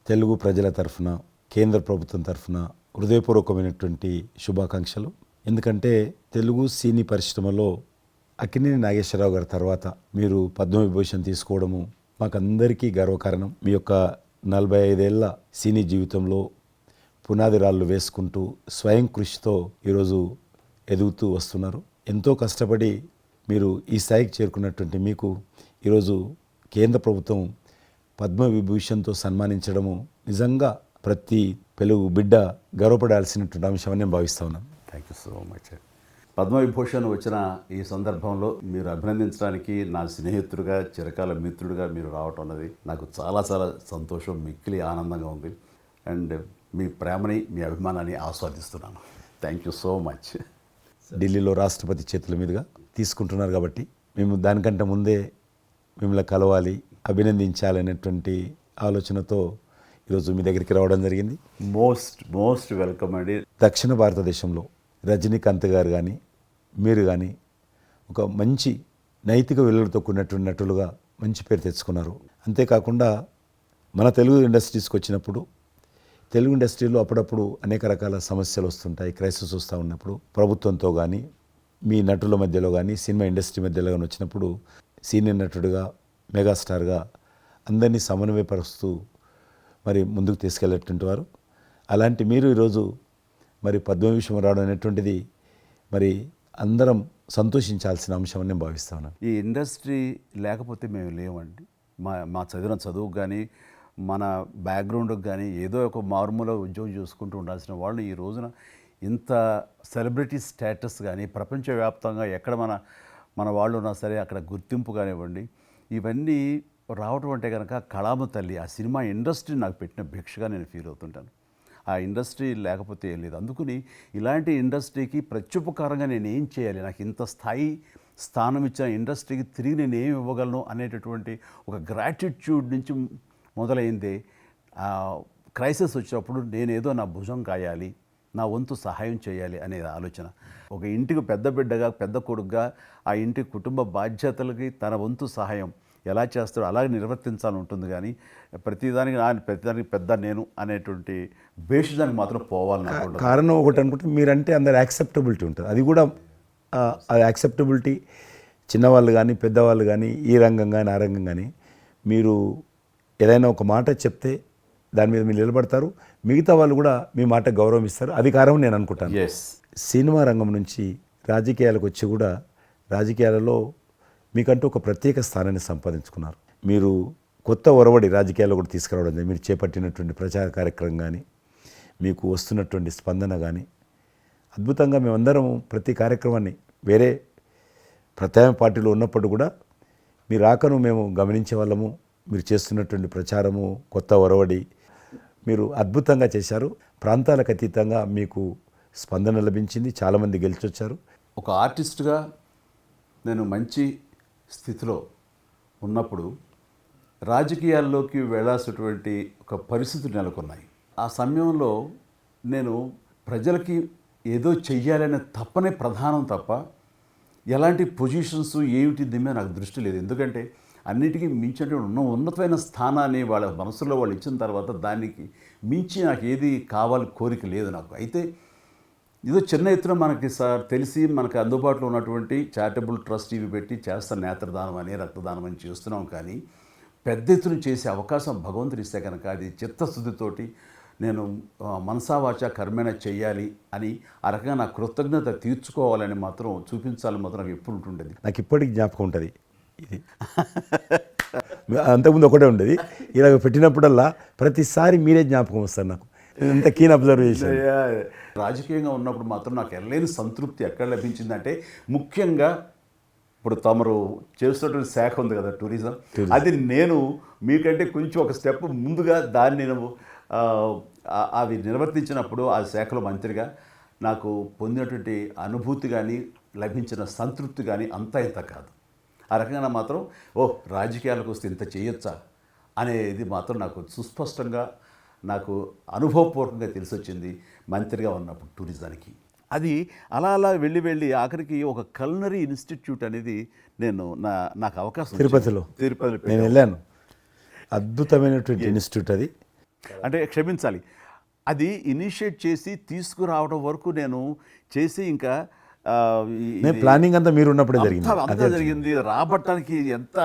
తెలుగు ప్రజల తరఫున, కేంద్ర ప్రభుత్వం తరఫున హృదయపూర్వకమైనటువంటి శుభాకాంక్షలు. ఎందుకంటే తెలుగు సినీ పరిశ్రమలో అక్కినేని నాగేశ్వరరావు గారి తర్వాత మీరు పద్మవిభూషణ్ తీసుకోవడము మాకందరికీ గర్వకారణం. మీ యొక్క 45 ఏళ్ల సినీ జీవితంలో పునాది రాళ్ళు వేసుకుంటూ స్వయం కృషితో ఈరోజు ఎదుగుతూ వస్తున్నారు. ఎంతో కష్టపడి మీరు ఈ స్థాయికి చేరుకున్నటువంటి మీకు ఈరోజు కేంద్ర ప్రభుత్వం పద్మవిభూషణ్తో సన్మానించడము నిజంగా ప్రతి తెలుగు బిడ్డ గర్వపడాల్సినటువంటి అంశం అని నేను భావిస్తా ఉన్నాను. Thank you so much. Padma Vibhushan వచ్చిన ఈ సందర్భంలో మీరు అభినందించడానికి నా స్నేహితుడిగా, చిరకాల మిత్రుడిగా మీరు రావటం అన్నది నాకు చాలా చాలా సంతోషం, మిక్కిలి ఆనందంగా ఉంది. అండ్ మీ ప్రేమని, మీ అభిమానాన్ని ఆస్వాదిస్తున్నాను. Thank you so much. ఢిల్లీలో రాష్ట్రపతి చేతుల మీదుగా తీసుకుంటున్నారు కాబట్టి మేము దానికంటే ముందే మిమ్మల్ని కలవాలి, అభినందించాలనేటువంటి ఆలోచనతో ఈరోజు మీ దగ్గరికి రావడం జరిగింది. మోస్ట్ వెల్కమ్ అండి. దక్షిణ భారతదేశంలో రజనీకాంత్ గారు కానీ మీరు కానీ ఒక మంచి నైతిక విలువలతో కూడినటువంటి నటులుగా మంచి పేరు తెచ్చుకున్నారు. అంతేకాకుండా మన తెలుగు ఇండస్ట్రీస్కి వచ్చినప్పుడు తెలుగు ఇండస్ట్రీలో అప్పుడప్పుడు అనేక రకాల సమస్యలు వస్తుంటాయి, క్రైసిస్ వస్తూ ఉన్నప్పుడు ప్రభుత్వంతో కానీ మీ నటుల మధ్యలో కానీ సినిమా ఇండస్ట్రీ మధ్యలో కానీ వచ్చినప్పుడు సీనియర్ నటుడుగా, మెగాస్టార్గా అందరినీ సమన్వయపరుస్తూ మరి ముందుకు తీసుకెళ్ళేటువంటి వారు. అలాంటి మీరు ఈరోజు మరి పద్మవిభూషణ్ రావడం అనేటువంటిది మరి అందరం సంతోషించాల్సిన అంశం అని నేను భావిస్తా ఉన్నాను. ఈ ఇండస్ట్రీ లేకపోతే మేము లేవండి. మా చదివిన చదువుకు కానీ మన బ్యాక్గ్రౌండ్కి కానీ ఏదో ఒక మారుమూల ఉద్యోగం చూసుకుంటూ ఉండాల్సిన వాళ్ళు ఈ రోజున ఇంత సెలబ్రిటీ స్టేటస్ కానీ ప్రపంచవ్యాప్తంగా ఎక్కడ మన వాళ్ళు ఉన్నా సరే అక్కడ గుర్తింపు కానివ్వండి, ఇవన్నీ రావటం అంటే కనుక కళామ తల్లి, ఆ సినిమా ఇండస్ట్రీ నాకు పెట్టిన భిక్షగా నేను ఫీల్ అవుతుంటాను. ఆ ఇండస్ట్రీ లేకపోతే ఏం లేదు. అందుకని ఇలాంటి ఇండస్ట్రీకి ప్రత్యుపకారంగా నేను ఏం చేయాలి, నాకు ఇంత స్థానం ఇచ్చిన ఇండస్ట్రీకి తిరిగి నేను ఏం ఇవ్వగలను అనేటటువంటి ఒక గ్రాటిట్యూడ్ నుంచి మొదలైందే. క్రైసిస్ వచ్చినప్పుడు నేనేదో నా భుజం కాయాలి, నా వంతు సహాయం చేయాలి అనేది ఆలోచన. ఒక ఇంటికి పెద్ద బిడ్డగా, పెద్ద కొడుకుగా ఆ ఇంటి కుటుంబ బాధ్యతలకి తన వంతు సహాయం ఎలా చేస్తాడో అలాగే నిర్వర్తించాలని ఉంటుంది. కానీ ప్రతిదానికి పెద్ద నేను అనేటువంటి బేసిదానికి మాత్రం పోవాలని కారణం ఒకటి అనుకుంటే మీరంటే అందరు యాక్సెప్టబిలిటీ ఉంటుంది. అది కూడా అది యాక్సెప్టబిలిటీ చిన్నవాళ్ళు కానీ పెద్దవాళ్ళు కానీ ఈ రంగం కానీ ఆ రంగం కానీ మీరు ఏదైనా ఒక మాట చెప్తే దాని మీద మీరు నిలబడతారు, మిగతా వాళ్ళు కూడా మీ మాట గౌరవం ఇస్తారు. అది కారణం నేను అనుకుంటాను. సినిమా రంగం నుంచి రాజకీయాలకు వచ్చి కూడా రాజకీయాలలో మీకంటూ ఒక ప్రత్యేక స్థానాన్ని సంపాదించుకున్నారు. మీరు కొత్త ఒరవడి రాజకీయాల్లో కూడా తీసుకురావడం జరిగింది. మీరు చేపట్టినటువంటి ప్రచార కార్యక్రమం కానీ మీకు వస్తున్నటువంటి స్పందన కానీ అద్భుతంగా మేమందరం ప్రతి కార్యక్రమాన్ని వేరే ప్రత్యామ్నాయ పార్టీలో ఉన్నప్పుడు కూడా మీ రాకను మేము గమనించే వాళ్ళము. మీరు చేస్తున్నటువంటి ప్రచారము, కొత్త ఒరవడి మీరు అద్భుతంగా చేశారు. ప్రాంతాలకు అతీతంగా మీకు స్పందన లభించింది, చాలామంది గెలిచొచ్చారు. ఒక ఆర్టిస్ట్గా నేను మంచి స్థితిలో ఉన్నప్పుడు రాజకీయాల్లోకి వెళ్ళాల్సినటువంటి ఒక పరిస్థితులు నెలకొన్నాయి. ఆ సమయంలో నేను ప్రజలకి ఏదో చెయ్యాలనే తప్పనే ప్రధానం తప్ప ఎలాంటి పొజిషన్స్ ఏమిటి దీని మీద నాకు దృష్టి లేదు. ఎందుకంటే అన్నిటికీ మించి ఉన్నతమైన స్థానాన్ని వాళ్ళ మనసులో వాళ్ళు ఇచ్చిన తర్వాత దానికి మించి నాకు ఏది కావాలి కోరిక లేదు నాకు. అయితే ఏదో చిన్న ఎత్తున మనకి తెలిసి మనకు అందుబాటులో ఉన్నటువంటి చారిటబుల్ ట్రస్ట్ ఇవి పెట్టి చేస్తాను, నేత్రదానం అని రక్తదానం అని చేస్తున్నాం. కానీ పెద్ద ఎత్తున చేసే అవకాశం భగవంతుడు ఇస్తే కనుక అది చిత్తశుద్ధితోటి నేను మనసావాచ కర్మేణ చెయ్యాలి అని ఆ రకంగా నా కృతజ్ఞత తీర్చుకోవాలని మాత్రం చూపించాలని మాత్రం నాకు ఎప్పుడు ఉంటుండేది. నాకు ఇప్పటికి జ్ఞాపకం ఉంటుంది. ఇది అంతకుముందు ఒకటే ఉండేది, ఇలాగ పెట్టినప్పుడల్లా ప్రతిసారి మీరే జ్ఞాపకం వస్తారు నాకు. ఎంత కీన్ అబ్జర్వేషన్. రాజకీయంగా ఉన్నప్పుడు మాత్రం నాకు ఎనలేని సంతృప్తి ఎక్కడ లభించిందంటే ముఖ్యంగా ఇప్పుడు తమరు చేస్తున్నటువంటి శాఖ ఉంది కదా టూరిజం, అది నేను మీకంటే కొంచెం ఒక స్టెప్ ముందుగా దాన్ని నేను అవి నిర్వర్తించినప్పుడు ఆ శాఖలో మంత్రిగా నాకు పొందినటువంటి అనుభూతి కానీ లభించిన సంతృప్తి కానీ అంతా ఇంత కాదు. ఆ రకంగా మాత్రం రాజకీయాలకు వస్తే ఇంత చేయొచ్చా అనేది మాత్రం నాకు సుస్పష్టంగా నాకు అనుభవపూర్వకంగా తెలిసొచ్చింది మంత్రిగా ఉన్నప్పుడు టూరిజానికి. అది అలా అలా వెళ్ళి ఆఖరికి ఒక కల్నరీ ఇన్స్టిట్యూట్ అనేది నాకు అవకాశం తిరుపతిలో నేను వెళ్ళాను. అద్భుతమైనటువంటి ఇన్స్టిట్యూట్ అది. అంటే క్షమించాలి, అది ఇనిషియేట్ చేసి తీసుకురావడం వరకు నేను చేసి ఇంకా నేను ప్లానింగ్ అంతా మీరు ఉన్నప్పుడే జరిగింది. అంతా జరిగింది. రాబట్టడానికి ఎంత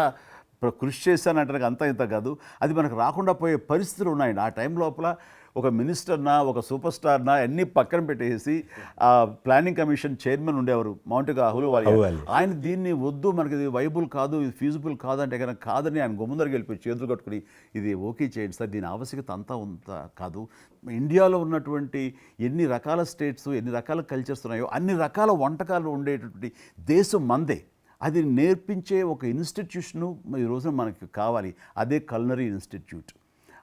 కృషి చేశానంటే నాకు అంతా ఇంత కాదు, అది మనకు రాకుండా పోయే పరిస్థితులు ఉన్నాయండి. ఆ టైం లోపల ఒక మినిస్టర్నా ఒక సూపర్ స్టార్నా అన్నీ పక్కన పెట్టేసి ఆ ప్లానింగ్ కమిషన్ చైర్మన్ ఉండేవారు మౌంటిక అహ్లూవాలియా, ఆయన దీన్ని వద్దు, మనకి ఇది వైబుల్ కాదు, ఇది ఫీజిబుల్ కాదంటే కనుక కాదని ఆయన గుమ్మదరికి వెళ్ళిపోయి చేతులు కట్టుకుని ఇది ఓకే చేయండి సార్, దీని ఆవశ్యకత అంతా కాదు. ఇండియాలో ఉన్నటువంటి ఎన్ని రకాల స్టేట్స్, ఎన్ని రకాల కల్చర్స్ ఉన్నాయో అన్ని రకాల వంటకాలు ఉండేటటువంటి దేశం మందే. అది నేర్పించే ఒక ఇన్స్టిట్యూషను ఈ రోజున మనకి కావాలి, అదే కల్నరీ ఇన్స్టిట్యూట్.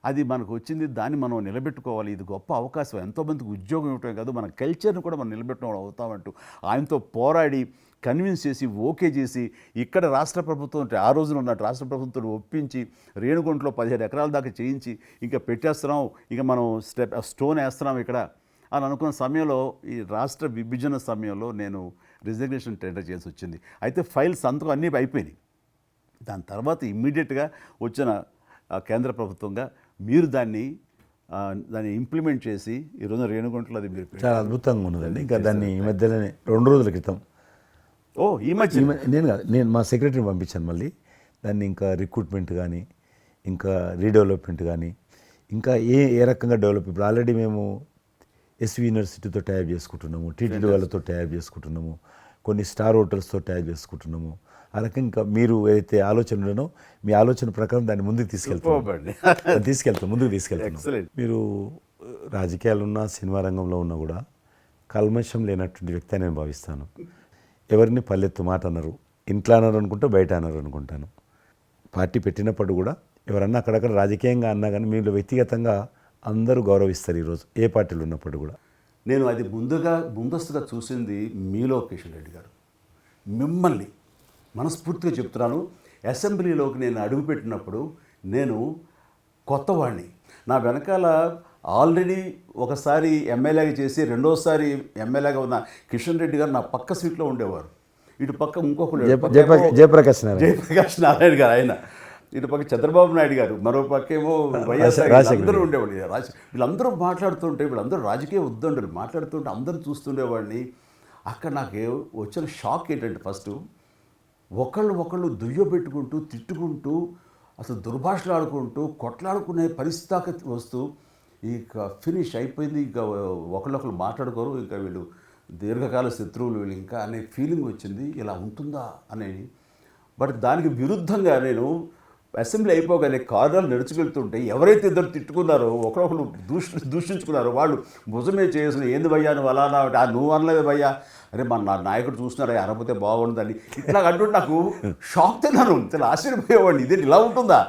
అది మనకు వచ్చింది, దాన్ని మనం నిలబెట్టుకోవాలి. ఇది గొప్ప అవకాశం, ఎంతోమందికి ఉద్యోగం ఇవ్వటమే కాదు, మన కల్చర్ని కూడా మనం నిలబెట్టడం అవుతామంటూ ఆయనతో పోరాడి కన్విన్స్ చేసి ఓకే చేసి ఇక్కడ రాష్ట్ర ప్రభుత్వం ఆ రోజున ఉన్నట్టు రాష్ట్ర ప్రభుత్వం ఒప్పించి రేణుగుంటలో 17 ఎకరాల దాకా చేయించి ఇంకా పెట్టేస్తున్నాం, ఇక మనం స్టోన్ వేస్తున్నాం ఇక్కడ అని అనుకున్న సమయంలో ఈ రాష్ట్ర విభజన సమయంలో నేను రిజిగ్నేషన్ టెండర్ చేసి వచ్చింది. అయితే ఫైల్ సంతకం అన్నీ అయిపోయినాయి. దాని తర్వాత ఇమ్మీడియట్గా వచ్చిన కేంద్ర ప్రభుత్వంగా మీరు దాన్ని ఇంప్లిమెంట్ చేసి ఈరోజు రేణుగుంటలో అది మీరు చాలా అద్భుతంగా ఉన్నదండి. ఇంకా దాన్ని ఈ మధ్యలోనే 2 రోజుల క్రితం ఈ మధ్య నేను మా సెక్రటరీని పంపించాను. మళ్ళీ దాన్ని ఇంకా రిక్రూట్మెంట్ కానీ ఇంకా రీడెవలప్మెంట్ కానీ ఇంకా ఏ రకంగా డెవలప్, ఇప్పుడు ఆల్రెడీ మేము ఎస్వి యూనివర్సిటీతో టైప్ చేసుకుంటున్నాము, టీటీడీ వాళ్ళతో టైప్ చేసుకుంటున్నాము, కొన్ని స్టార్ హోటల్స్తో టైప్ చేసుకుంటున్నాము. ఆ రకంగా ఇంకా మీరు ఏదైతే ఆలోచన ఉండనో మీ ఆలోచన ప్రకారం దాన్ని ముందుకు ముందుకు తీసుకెళ్తాం. మీరు రాజకీయాలు ఉన్నా సినిమా రంగంలో ఉన్నా కూడా కల్మషం లేనటువంటి వ్యక్తి అని నేను భావిస్తాను. ఎవరిని పల్లెత్తు మాట అన్నారు, ఇంట్లో అన్నారు అనుకుంటే బయట అన్నారు అనుకుంటాను. పార్టీ పెట్టినప్పుడు కూడా ఎవరన్నా అక్కడక్కడ రాజకీయంగా అన్నా కానీ మీరు వ్యక్తిగతంగా అందరూ గౌరవిస్తారు ఈరోజు ఏ పార్టీలు ఉన్నప్పుడు కూడా. నేను అది ముందస్తుగా చూసింది మీలో కిషన్ రెడ్డి గారు. మిమ్మల్ని మనస్ఫూర్తిగా చెప్తున్నాను, అసెంబ్లీలోకి నేను అడుగుపెట్టినప్పుడు నేను కొత్తవాడిని. నా వెనకాల ఆల్రెడీ ఒకసారి ఎమ్మెల్యేగా చేసి రెండోసారి ఎమ్మెల్యేగా ఉన్న కిషన్ రెడ్డి గారు నా పక్క సీట్లో ఉండేవారు. ఇటు పక్క ఇంకొకరు జయప్రకాష్ నారాయణ గారు, ఆయన ఇటు పక్క చంద్రబాబు నాయుడు గారు, మరో పక్కేమో వైఎస్ఆర్, అందరూ ఉండేవాళ్ళు. వీళ్ళందరూ మాట్లాడుతుంటే, వీళ్ళందరూ రాజకీయ ఉద్దండులు మాట్లాడుతుంటే అందరూ చూస్తుండేవాడిని. అక్కడ నాకు వచ్చిన షాక్ ఏంటంటే, ఫస్ట్ ఒకళ్ళు దుయ్యబెట్టుకుంటూ తిట్టుకుంటూ అసలు దుర్భాషలు ఆడుకుంటూ కొట్లాడుకునే పరిస్థితి దాకా వస్తూ ఇక ఫినిష్ అయిపోయింది, ఇంకా ఒకళ్ళొకళ్ళు మాట్లాడుకోరు, ఇంకా వీళ్ళు దీర్ఘకాల శత్రువులు వీళ్ళు ఇంకా అనే ఫీలింగ్ వచ్చింది. ఇలా ఉంటుందా అనేది. బట్ దానికి విరుద్ధంగా నేను అసెంబ్లీ అయిపోగానే కారులో నడుచుకెళ్తుంటే ఎవరైతే ఇద్దరు తిట్టుకున్నారో ఒకరొకరు దూషించుకున్నారో వాళ్ళు భుజమే చేసిన ఏంది భయ్యా నువ్వు అలా నువ్వు అనలేదు భయ్యా, అరే నా నాయకుడు చూస్తున్నారా అనకపోతే బాగుంటుందని ఇట్లా అంటుంటే నాకు షాక్ తిన్నాను, చాలా ఆశ్చర్యపోయేవాడిని. ఇదేంటి ఇలా ఉంటుందా?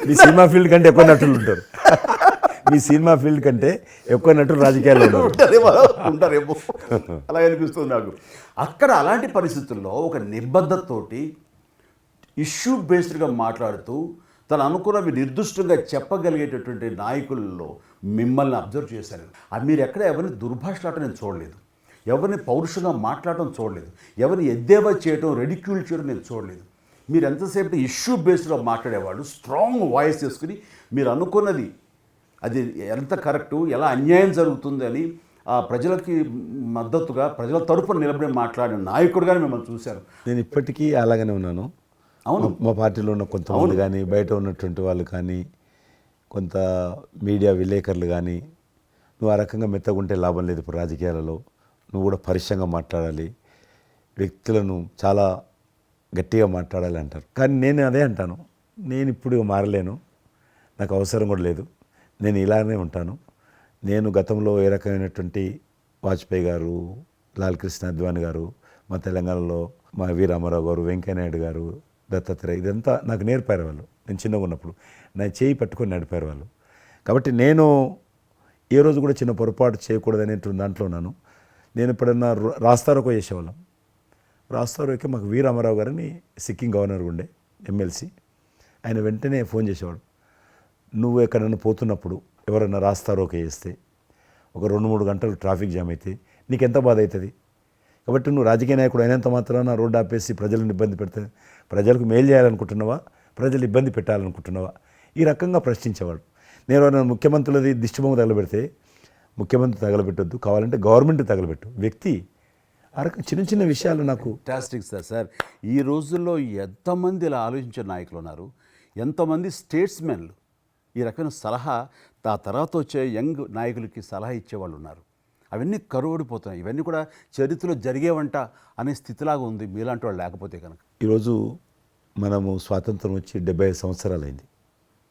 మీ సినిమా ఫీల్డ్ కంటే ఎక్కువ నటులు ఉంటారు, మీ సినిమా ఫీల్డ్ కంటే ఎక్కువ నటులు రాజకీయాల్లో ఉంటారేమో అలా అనిపిస్తుంది నాకు. అక్కడ అలాంటి పరిస్థితుల్లో ఒక నిబద్ధతతోటి ఇష్యూ బేస్డ్గా మాట్లాడుతూ తను అనుకున్నవి నిర్దిష్టంగా చెప్పగలిగేటటువంటి నాయకుల్లో మిమ్మల్ని అబ్జర్వ్ చేశాను. అది మీరు ఎక్కడ ఎవరిని దుర్భాషలాట నేను చూడలేదు, ఎవరిని పౌరుషంగా మాట్లాడటం చూడలేదు, ఎవరిని ఎద్దేవా చేయడం రెడిక్యూల్ చేయడం నేను చూడలేదు. మీరు ఎంతసేపు ఇష్యూ బేస్డ్గా మాట్లాడేవాళ్ళు, స్ట్రాంగ్ వాయిస్ చేసుకుని మీరు అనుకున్నది అది ఎంత కరెక్టు, ఎలా అన్యాయం జరుగుతుంది అని ఆ ప్రజలకి మద్దతుగా ప్రజల తరపున నిలబడి మాట్లాడిన నాయకుడుగానే మిమ్మల్ని చూశాను. నేను ఇప్పటికీ అలాగనే ఉన్నాను. అవును, మా పార్టీలో ఉన్న కొంతమంది కానీ బయట ఉన్నటువంటి వాళ్ళు కానీ కొంత మీడియా విలేకరులు కానీ నువ్వు ఆ రకంగా మెత్తగుంటే లాభం లేదు, ఇప్పుడు రాజకీయాలలో నువ్వు కూడా పరుషంగా మాట్లాడాలి, వ్యక్తులను చాలా గట్టిగా మాట్లాడాలి అంటారు. కానీ నేను అదే అంటాను, నేను ఇప్పుడు మారలేను, నాకు అవసరం కూడా లేదు, నేను ఇలానే ఉంటాను. నేను గతంలో ఏ రకమైనటువంటి వాజ్పేయి గారు, లాల్ కృష్ణ అద్వానీ గారు, మా తెలంగాణలో మా వి రామారావు గారు, వెంకయ్యనాయుడు గారు, దత్తాత్రేయ, ఇదంతా నాకు నేర్పారు వాళ్ళు. నేను చిన్నగా ఉన్నప్పుడు నా చేయి పట్టుకొని నడిపారు వాళ్ళు. కాబట్టి నేను ఏ రోజు కూడా చిన్న పొరపాటు చేయకూడదనేటువంటి దాంట్లో ఉన్నాను. నేను ఎప్పుడన్నా రాస్తారోకో చేసేవాళ్ళం. రాస్తారోకే మాకు వి రామారావు గారని సిక్కిం గవర్నర్ ఉండే ఎమ్మెల్సీ, ఆయన వెంటనే ఫోన్ చేసేవాడు. నువ్వు ఎక్కడన్నా పోతున్నప్పుడు ఎవరన్నా రాస్తారోకే చేస్తే ఒక 2-3 గంటలు ట్రాఫిక్ జామ్ అయితే నీకెంత బాధ అవుతుంది. కాబట్టి నువ్వు రాజకీయ నాయకుడు అయినంత మాత్రాన రోడ్డు ఆపేసి ప్రజలను ఇబ్బంది పెడితే ప్రజలకు మేలు చేయాలనుకుంటున్నావా, ప్రజలు ఇబ్బంది పెట్టాలనుకుంటున్నావా, ఈ రకంగా ప్రశ్నించేవాడు. నేను ఎవరైనా ముఖ్యమంత్రులది దిష్టిబొమ్మ తగలబెడితే ముఖ్యమంత్రి తగలబెట్టొద్దు, కావాలంటే గవర్నమెంట్ తగలబెట్టు. వ్యక్తి ఆ రకం చిన్న చిన్న విషయాలు నాకు ఫ్యాంటాస్టిక్ సార్. ఈ రోజుల్లో ఎంతమంది ఇలా ఆలోచించే నాయకులు ఉన్నారు, ఎంతమంది స్టేట్స్మెన్లు ఈ రకమైన సలహా ఆ తర్వాత వచ్చే యంగ్ నాయకులకి సలహా ఇచ్చేవాళ్ళు ఉన్నారు. అవన్నీ కరువడిపోతున్నాయి. ఇవన్నీ కూడా చరిత్రలో జరిగేవంట అనే స్థితిలాగా ఉంది మీలాంటి వాళ్ళు లేకపోతే కనుక. ఈరోజు మనము స్వాతంత్రం వచ్చి 75 సంవత్సరాలైంది.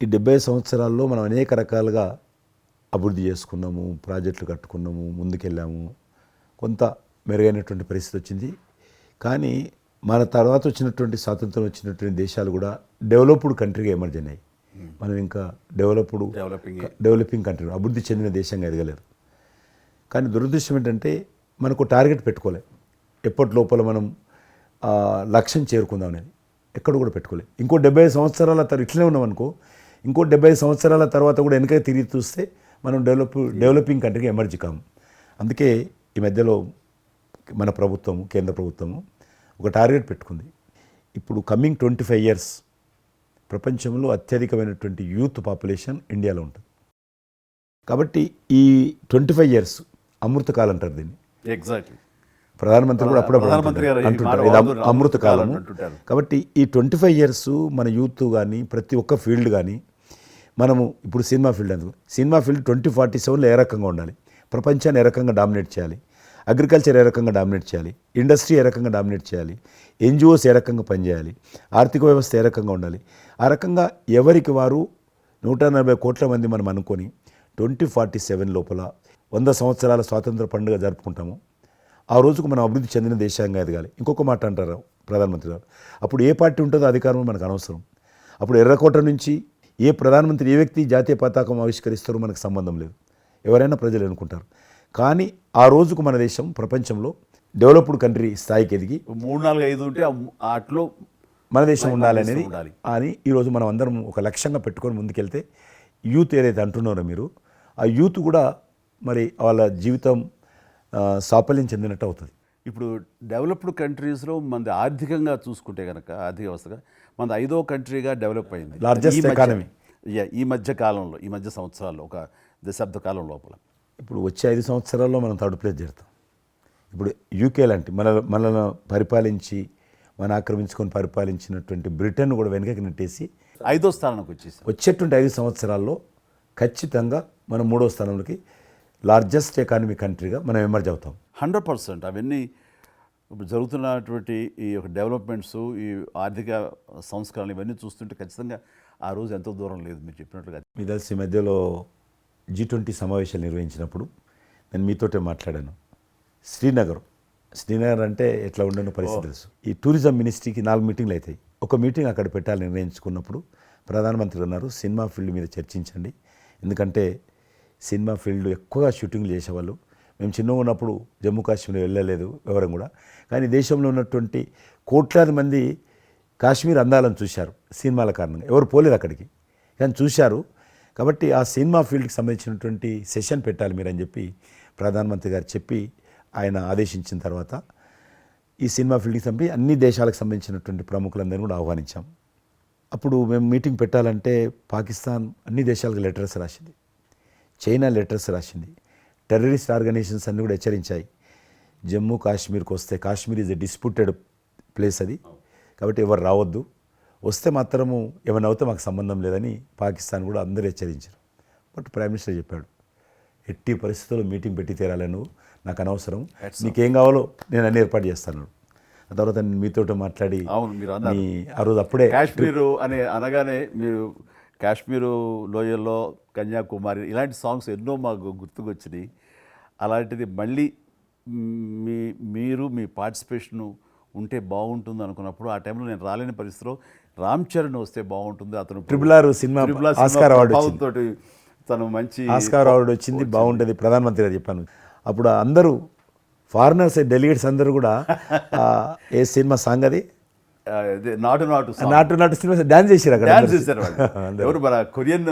ఈ 75 సంవత్సరాల్లో మనం అనేక రకాలుగా అభివృద్ధి చేసుకున్నాము, ప్రాజెక్టులు కట్టుకున్నాము, ముందుకెళ్ళాము, కొంత మెరుగైనటువంటి పరిస్థితి వచ్చింది. కానీ మన తర్వాత వచ్చినటువంటి స్వాతంత్రం వచ్చినటువంటి దేశాలు కూడా డెవలప్డ్ కంట్రీగా ఎమర్జ్ అయినాయి. మనం ఇంకా డెవలపింగ్ కంట్రీ, అభివృద్ధి చెందిన దేశంగా ఎదగలేదు. కానీ దురదృష్టం ఏంటంటే మనకు టార్గెట్ పెట్టుకోలే. ఎప్పటి లోపల మనం లక్ష్యం చేరుకుందాం అనేది ఎక్కడ కూడా పెట్టుకోలేదు. ఇంకో 75 సంవత్సరాల తర్వాత ఇట్లనే ఉన్నాం అనుకో, ఇంకో 75 సంవత్సరాల తర్వాత కూడా వెనక తిరిగి చూస్తే మనం డెవలపింగ్ కంట్రీగా ఎమర్జ్ కాము. అందుకే ఈ మధ్యలో మన ప్రభుత్వము, కేంద్ర ప్రభుత్వము ఒక టార్గెట్ పెట్టుకుంది. ఇప్పుడు కమింగ్ 25 ఇయర్స్ ప్రపంచంలో అత్యధికమైనటువంటి యూత్ పాపులేషన్ ఇండియాలో ఉంటుంది. కాబట్టి ఈ 25 ఇయర్స్ అమృతకాలం అంటారు దీన్ని. ఎగ్జాక్ట్లీ. ప్రధానమంత్రి కూడా అప్పుడప్పుడు అంటుంటారు ఇది అమృతకాలం. కాబట్టి ఈ 25 ఇయర్స్ మన యూత్ కానీ ప్రతి ఒక్క ఫీల్డ్ కానీ మనము ఇప్పుడు సినిమా ఫీల్డ్ అందుకు సినిమా ఫీల్డ్ 2047లో ఏ రకంగా ఉండాలి, ప్రపంచాన్ని ఏ రకంగా డామినేట్ చేయాలి, అగ్రికల్చర్ ఏ రకంగా డామినేట్ చేయాలి, ఇండస్ట్రీ ఏ రకంగా డామినేట్ చేయాలి, ఎన్జిఓస్ ఏ రకంగా పనిచేయాలి, ఆర్థిక వ్యవస్థ ఏ రకంగా ఉండాలి, ఆ రకంగా ఎవరికి వారు 140 కోట్ల మంది మనం అనుకొని 2047 లోపల 100 సంవత్సరాల స్వాతంత్ర పండుగ జరుపుకుంటాము. ఆ రోజుకు మనం అభివృద్ధి చెందిన దేశంగా ఎదగాలి. ఇంకొక మాట అంటారు ప్రధానమంత్రి గారు, అప్పుడు ఏ పార్టీ ఉంటుందో అధికారం మనకు అనవసరం. అప్పుడు ఎర్రకోట నుంచి ఏ ప్రధానమంత్రి ఏ వ్యక్తి జాతీయ పతాకం ఆవిష్కరిస్తారో మనకు సంబంధం లేదు, ఎవరైనా ప్రజలు అనుకుంటారు. కానీ ఆ రోజుకు మన దేశం ప్రపంచంలో డెవలప్డ్ కంట్రీ స్థాయికి ఎదిగి 3, 4, 5 ఉంటే అట్లో మన దేశం ఉండాలి అనేది అని ఈరోజు మనం అందరం ఒక లక్ష్యంగా పెట్టుకొని ముందుకెళ్తే యూత్ ఏదైతే అంటున్నారో మీరు, ఆ యూత్ కూడా మరి వాళ్ళ జీవితం సాఫల్యం చెందినట్టు అవుతుంది. ఇప్పుడు డెవలప్డ్ కంట్రీస్లో మనది ఆర్థికంగా చూసుకుంటే కనుక ఆర్థిక వ్యవస్థగా మనది 5వ కంట్రీగా డెవలప్ అయింది. లార్జెస్ట్ ఎకానమీ ఈ మధ్య కాలంలో, ఈ మధ్య సంవత్సరాల్లో, ఒక దశాబ్ద కాలం లోపల. ఇప్పుడు వచ్చే 5 సంవత్సరాల్లో మనం థర్డ్ ప్లేస్ చేరుతాం. ఇప్పుడు యూకే లాంటి మనల్ని పరిపాలించి మన ఆక్రమించుకొని పరిపాలించినటువంటి బ్రిటన్ కూడా వెనకకి నెట్టేసి 5వ స్థానానికి వచ్చేసి వచ్చేటువంటి 5 సంవత్సరాల్లో ఖచ్చితంగా మనం 3వ స్థానంలోకి లార్జెస్ట్ ఎకానమీ కంట్రీగా మనం ఎమర్జ్ అవుతాం. 100%. అవన్నీ ఇప్పుడు జరుగుతున్నటువంటి ఈ యొక్క డెవలప్మెంట్స్, ఈ ఆర్థిక సంస్కరణలు ఇవన్నీ చూస్తుంటే ఖచ్చితంగా ఆ రోజు ఎంతో దూరం లేదు మీరు చెప్పినట్లుగా. మీ తెలిసి ఈ మధ్యలో G20 సమావేశాలు నిర్వహించినప్పుడు నేను మీతోటే మాట్లాడాను. శ్రీనగర్ అంటే ఎట్లా ఉండనో పరిస్థితి తెలుసు. ఈ టూరిజం మినిస్ట్రీకి 4 మీటింగ్లు అవుతాయి. ఒక మీటింగ్ అక్కడ పెట్టాలని నిర్ణయించుకున్నప్పుడు ప్రధానమంత్రి అన్నారు, సినిమా ఫీల్డ్ మీద చర్చించండి. ఎందుకంటే సినిమా ఫీల్డ్ ఎక్కువగా షూటింగ్లు చేసేవాళ్ళు. మేము చిన్నగా ఉన్నప్పుడు జమ్మూ కాశ్మీర్ వెళ్ళలేదు ఎవరం కూడా. కానీ దేశంలో ఉన్నటువంటి కోట్లాది మంది కాశ్మీర్ అందాలను చూశారు సినిమాల కారణంగా. ఎవరు పోలేదు అక్కడికి, కానీ చూశారు. కాబట్టి ఆ సినిమా ఫీల్డ్కి సంబంధించినటువంటి సెషన్ పెట్టాలి మీరని చెప్పి ప్రధానమంత్రి గారు చెప్పి ఆయన ఆదేశించిన తర్వాత ఈ సినిమా ఫీల్డ్కి సంబంధించి అన్ని దేశాలకు సంబంధించినటువంటి ప్రముఖులందరినీ కూడా ఆహ్వానించాం. అప్పుడు మేము మీటింగ్ పెట్టాలంటే పాకిస్తాన్ అన్ని దేశాలకు లెటర్స్ రాసింది, చైనా లెటర్స్ రాసింది, టెర్రరిస్ట్ ఆర్గనైజేషన్స్ అన్నీ కూడా హెచ్చరించాయి. జమ్మూ కాశ్మీర్కి వస్తే Kashmir is a disputed place అది, కాబట్టి ఎవరు రావద్దు, వస్తే మాత్రము ఏమైనా అవుతే మాకు సంబంధం లేదని పాకిస్తాన్ కూడా అందరూ హెచ్చరించారు. బట్ ప్రైమ్ మినిస్టర్ చెప్పాడు, ఎట్టి పరిస్థితుల్లో మీటింగ్ పెట్టి తీరాలి, నువ్వు నాకు అనవసరం, నీకేం కావాలో నేను అన్ని ఏర్పాటు చేస్తాను. ఆ తర్వాత నేను మీతో మాట్లాడి ఆ రోజు అప్పుడే కాశ్మీరు అనగానే మీరు కాశ్మీరు లోయల్లో కన్యాకుమారి ఇలాంటి సాంగ్స్ ఎన్నో మాకు గుర్తుకొచ్చినాయి. అలాంటిది మళ్ళీ మీరు మీ పార్టిసిపేషను ఉంటే బాగుంటుంది అనుకున్నప్పుడు ఆ టైంలో నేను రాలేని పరిస్థితిలో రామ్ చరణ్ వస్తే బాగుంటుంది. అతను RRR సినిమా ఆస్కార్ అవార్డు తోటి తను మంచి ఆస్కార్ అవార్డు వచ్చింది, బాగుంటుంది ప్రధానమంత్రి గారు చెప్పాను. అప్పుడు అందరూ ఫారినర్స్ డెలిగేట్స్ అందరూ కూడా ఏ సినిమా సాంగ్ అది నాటు సినిమా డాన్స్ చేశారు అక్కడ. ఎవరు మన కొరియన్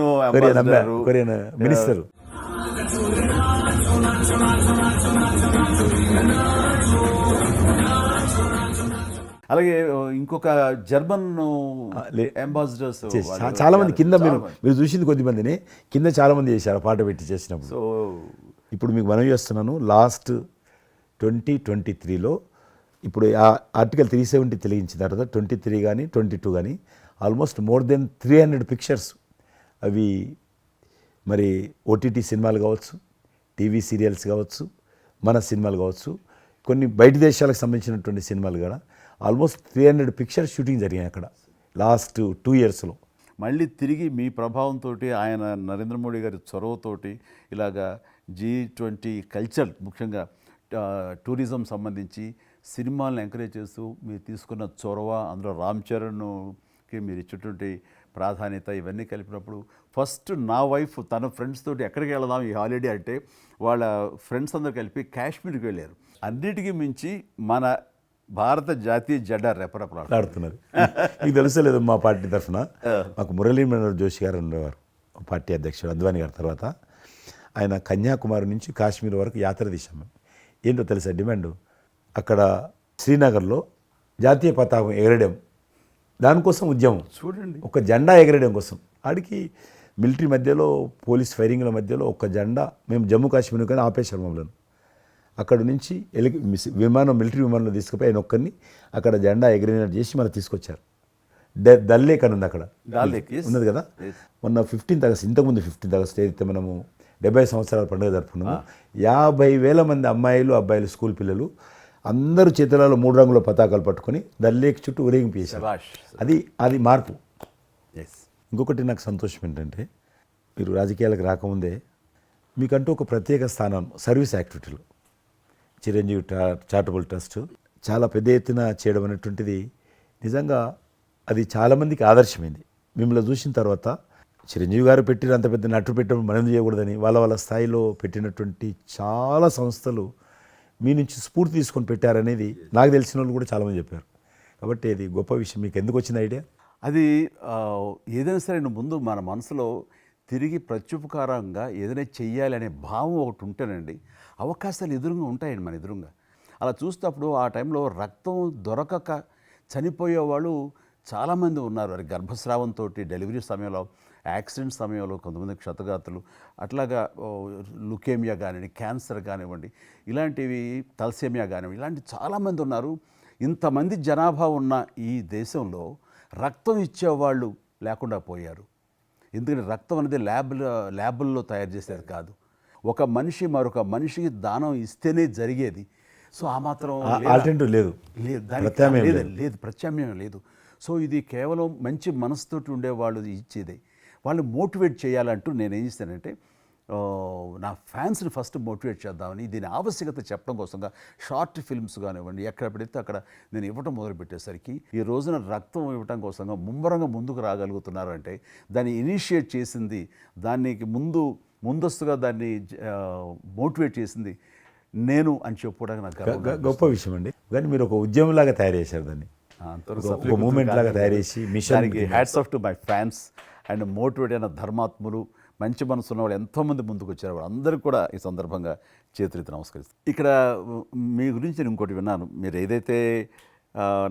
మినిస్టర్. అలాగే ఇంకొక జర్మన్ లే- అంబాసిడర్స్ చాలా మంది కింద మీరు చూసింది కొద్దిమందిని కింద చాలా మంది చేశారు పాట పెట్టి చేసినప్పుడు. సో ఇప్పుడు మీకు మనవి చేస్తున్నాను, లాస్ట్ 2023లో ఇప్పుడు ఆ ఆర్టికల్ 370 తెలిగించిన తర్వాత 23 కానీ 22 కానీ ఆల్మోస్ట్ మోర్ దెన్ 300 పిక్చర్స్ అవి మరి ఓటీటీ సినిమాలు కావచ్చు, టీవీ సీరియల్స్ కావచ్చు, మన సినిమాలు కావచ్చు, కొన్ని బయట దేశాలకు సంబంధించినటువంటి సినిమాలు కూడా ఆల్మోస్ట్ 300 పిక్చర్స్ షూటింగ్ జరిగాయి అక్కడ లాస్ట్ 2 ఇయర్స్లో. మళ్ళీ తిరిగి మీ ప్రభావంతో ఆయన నరేంద్ర మోడీ గారి చొరవతోటి ఇలాగా G20 కల్చర్ ముఖ్యంగా టూరిజం సంబంధించి సినిమాలను ఎంకరేజ్ చేస్తూ మీరు తీసుకున్న చొరవ, అందులో రామ్ చరణ్కి మీరు ఇచ్చేటువంటి ప్రాధాన్యత ఇవన్నీ కలిపినప్పుడు ఫస్ట్ నా వైఫ్ తన ఫ్రెండ్స్ తోటి ఎక్కడికి వెళదాం ఈ హాలిడే అంటే వాళ్ళ ఫ్రెండ్స్ అందరూ కలిపి కాశ్మీర్కి వెళ్ళారు. అన్నిటికీ మించి మన భారత జాతీయ జెండా రెపరెపలాడు. ఆడుతున్నారు. మీకు తెలుసలేదు, మా పార్టీ తరఫున మాకు మురళీ మనోహర్ జోషి గారు ఉండేవారు, పార్టీ అధ్యక్షుడు అద్వానీ గారి తర్వాత. ఆయన కన్యాకుమారి నుంచి కాశ్మీర్ వరకు యాత్ర తీశాం మేము. ఏంటో తెలుసా డిమాండ్, అక్కడ శ్రీనగర్లో జాతీయ పతాకం ఎగరడం, దానికోసం ఉద్యమం, చూడండి ఒక జెండా ఎగరడం కోసం. ఆడికి మిలిటరీ మధ్యలో పోలీస్ ఫైరింగ్ల మధ్యలో ఒక జెండా, మేము జమ్మూ కాశ్మీర్ కానీ ఆపేశారు మమ్మల్ని. అక్కడ నుంచి మిలిటరీ విమానంలో తీసుకుపోయి ఆయన ఒక్కరిని అక్కడ జెండా ఎగిరినట్టు చేసి మనం తీసుకొచ్చారు. దల్ లేక్ అని ఉంది అక్కడ, Dal Lake, yes. ఉన్నది కదా. మొన్న 15th ఆగస్ట్, ఇంతకుముందు 15th ఆగస్ట్ ఏదైతే మనము 70 సంవత్సరాల పండుగ జరుపుకున్నాము, 50,000 మంది అమ్మాయిలు అబ్బాయిలు స్కూల్ పిల్లలు అందరూ చేతులలో 3 రంగుల పతాకాలు పట్టుకొని దల్ లేక్ చుట్టూ ఊరేగింపు చేశారు. శభాష్. అది మార్పు. ఎస్. ఇంకొకటి నాకు సంతోషం ఏంటంటే, మీరు రాజకీయాలకు రాకముందే మీకంటూ ఒక ప్రత్యేక స్థానం సర్వీస్ యాక్టివిటీలో చిరంజీవి చారిటబుల్ ట్రస్ట్ చాలా పెద్ద ఎత్తున చేయడం అనేటువంటిది నిజంగా అది చాలామందికి ఆదర్శమైంది. మిమ్మల్ని చూసిన తర్వాత చిరంజీవి గారు పెట్టిన అంత పెద్ద నటు పెట్టడం మనం చేయకూడదని వాళ్ళ స్థాయిలో పెట్టినటువంటి చాలా సంస్థలు మీ నుంచి స్ఫూర్తి తీసుకొని పెట్టారనేది నాకు తెలిసిన వాళ్ళు కూడా చాలామంది చెప్పారు. కాబట్టి అది గొప్ప విషయం. మీకు ఎందుకు వచ్చిన ఐడియా? అది ఏదైనా సరే ముందు మన మనసులో తిరిగి ప్రత్యుపకారంగా ఏదైనా చెయ్యాలి అనే భావం ఒకటి ఉంటేనండి అవకాశాలు ఎదురుగా ఉంటాయండి మన ఎదురుగా. అలా చూసేటప్పుడు ఆ టైంలో రక్తం దొరకక చనిపోయే వాళ్ళు చాలామంది ఉన్నారు. వారి గర్భస్రావంతో, డెలివరీ సమయంలో, యాక్సిడెంట్ సమయంలో కొంతమంది క్షతగాతులు, అట్లాగా లుకేమియా కానివ్వండి, క్యాన్సర్ కానివ్వండి, ఇలాంటివి తలసేమియా కానివ్వండి, ఇలాంటి చాలామంది ఉన్నారు. ఇంతమంది జనాభా ఉన్న ఈ దేశంలో రక్తం ఇచ్చేవాళ్ళు లేకుండా పోయారు. ఎందుకంటే రక్తం అనేది ల్యాబుల్లో తయారు చేసేది కాదు, ఒక మనిషి మరొక మనిషికి దానం ఇస్తేనే జరిగేది. సో ఆ మాత్రం ఆల్టర్నేటివ్ లేదు, లేదు, ప్రత్యామ్నాయం లేదు. సో ఇది కేవలం మంచి మనసుతోటి ఉండేవాళ్ళు ఇచ్చేదే. వాళ్ళు మోటివేట్ చేయాలంటూ నేను ఏం చేస్తానంటే నా ఫ్యాన్స్ని ఫస్ట్ మోటివేట్ చేద్దామని దీని ఆవశ్యకత చెప్పడం కోసంగా షార్ట్ ఫిల్మ్స్ కానివ్వండి ఎక్కడ పెడితే అక్కడ నేను ఇవ్వటం మొదలుపెట్టేసరికి ఈ రోజున రక్తం ఇవ్వటం కోసంగా ముమ్మరంగా ముందుకు రాగలుగుతున్నారు అంటే దాన్ని ఇనిషియేట్ చేసింది, దానికి ముందస్తుగా దాన్ని మోటివేట్ చేసింది నేను అని చెప్పుకోవడానికి నాకు గొప్ప విషయం అండి. కానీ మీరు ఒక ఉద్యమంలాగా తయారు చేశారు దాన్ని, ఒక మూమెంట్ లాగా తయారు చేసి మిషన్. Hats off to my fans and motivate అయిన ధర్మాత్ములు, మంచి మనసు ఉన్న వాళ్ళు ఎంతోమంది ముందుకు వచ్చారు. వాళ్ళందరికీ కూడా ఈ సందర్భంగా చేతులెత్తి నమస్కరిస్తాను. ఇక్కడ మీ గురించి నేను ఇంకోటి విన్నాను, మీరు ఏదైతే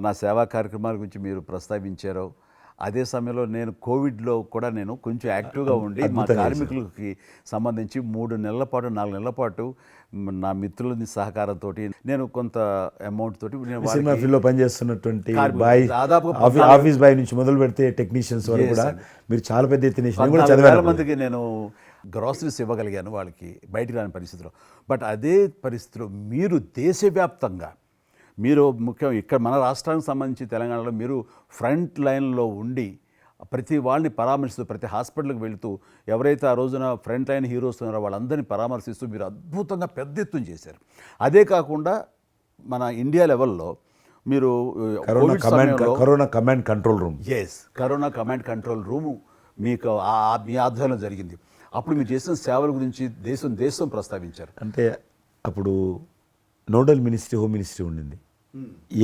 నా సేవా కార్యక్రమాల గురించి మీరు ప్రస్తావించారో అదే సమయంలో నేను కోవిడ్లో కూడా నేను కొంచెం యాక్టివ్గా ఉండి మా కార్మికులకి సంబంధించి 3 నెలల పాటు 4 నెలల పాటు నా మిత్రుల సహకారంతో నేను కొంత అమౌంట్ తోటి సినిమా ఫీల్డ్లో పనిచేస్తున్నటువంటి బాయ్, ఆఫీస్ బాయ్ నుంచి మొదలు పెడితే టెక్నీషియన్స్ వరకు కూడా మీరు చాలా పెద్ద ఎత్తున 14,000 మందికి నేను గ్రాసరీస్ ఇవ్వగలిగాను వాళ్ళకి బయటికి రాని పరిస్థితిలో. బట్ అదే పరిస్థితిలో మీరు దేశవ్యాప్తంగా మీరు ముఖ్యం ఇక్కడ మన రాష్ట్రానికి సంబంధించి తెలంగాణలో మీరు ఫ్రంట్ లైన్లో ఉండి ప్రతి వాళ్ళని పరామర్శిస్తూ ప్రతి హాస్పిటల్కి వెళుతూ ఎవరైతే ఆ రోజున ఫ్రంట్ లైన్ హీరోస్ ఉన్నారో వాళ్ళందరినీ పరామర్శిస్తూ మీరు అద్భుతంగా పెద్ద ఎత్తున చేశారు. అదే కాకుండా మన ఇండియా లెవెల్లో మీరు corona command control room, corona command control room మీకు మీ ఆధ్వర్యంలో జరిగింది. అప్పుడు మీరు చేసిన సేవల గురించి దేశం ప్రస్తావించారు. అంటే అప్పుడు నోడల్ మినిస్ట్రీ హోమ్ మినిస్ట్రీ ఉండింది.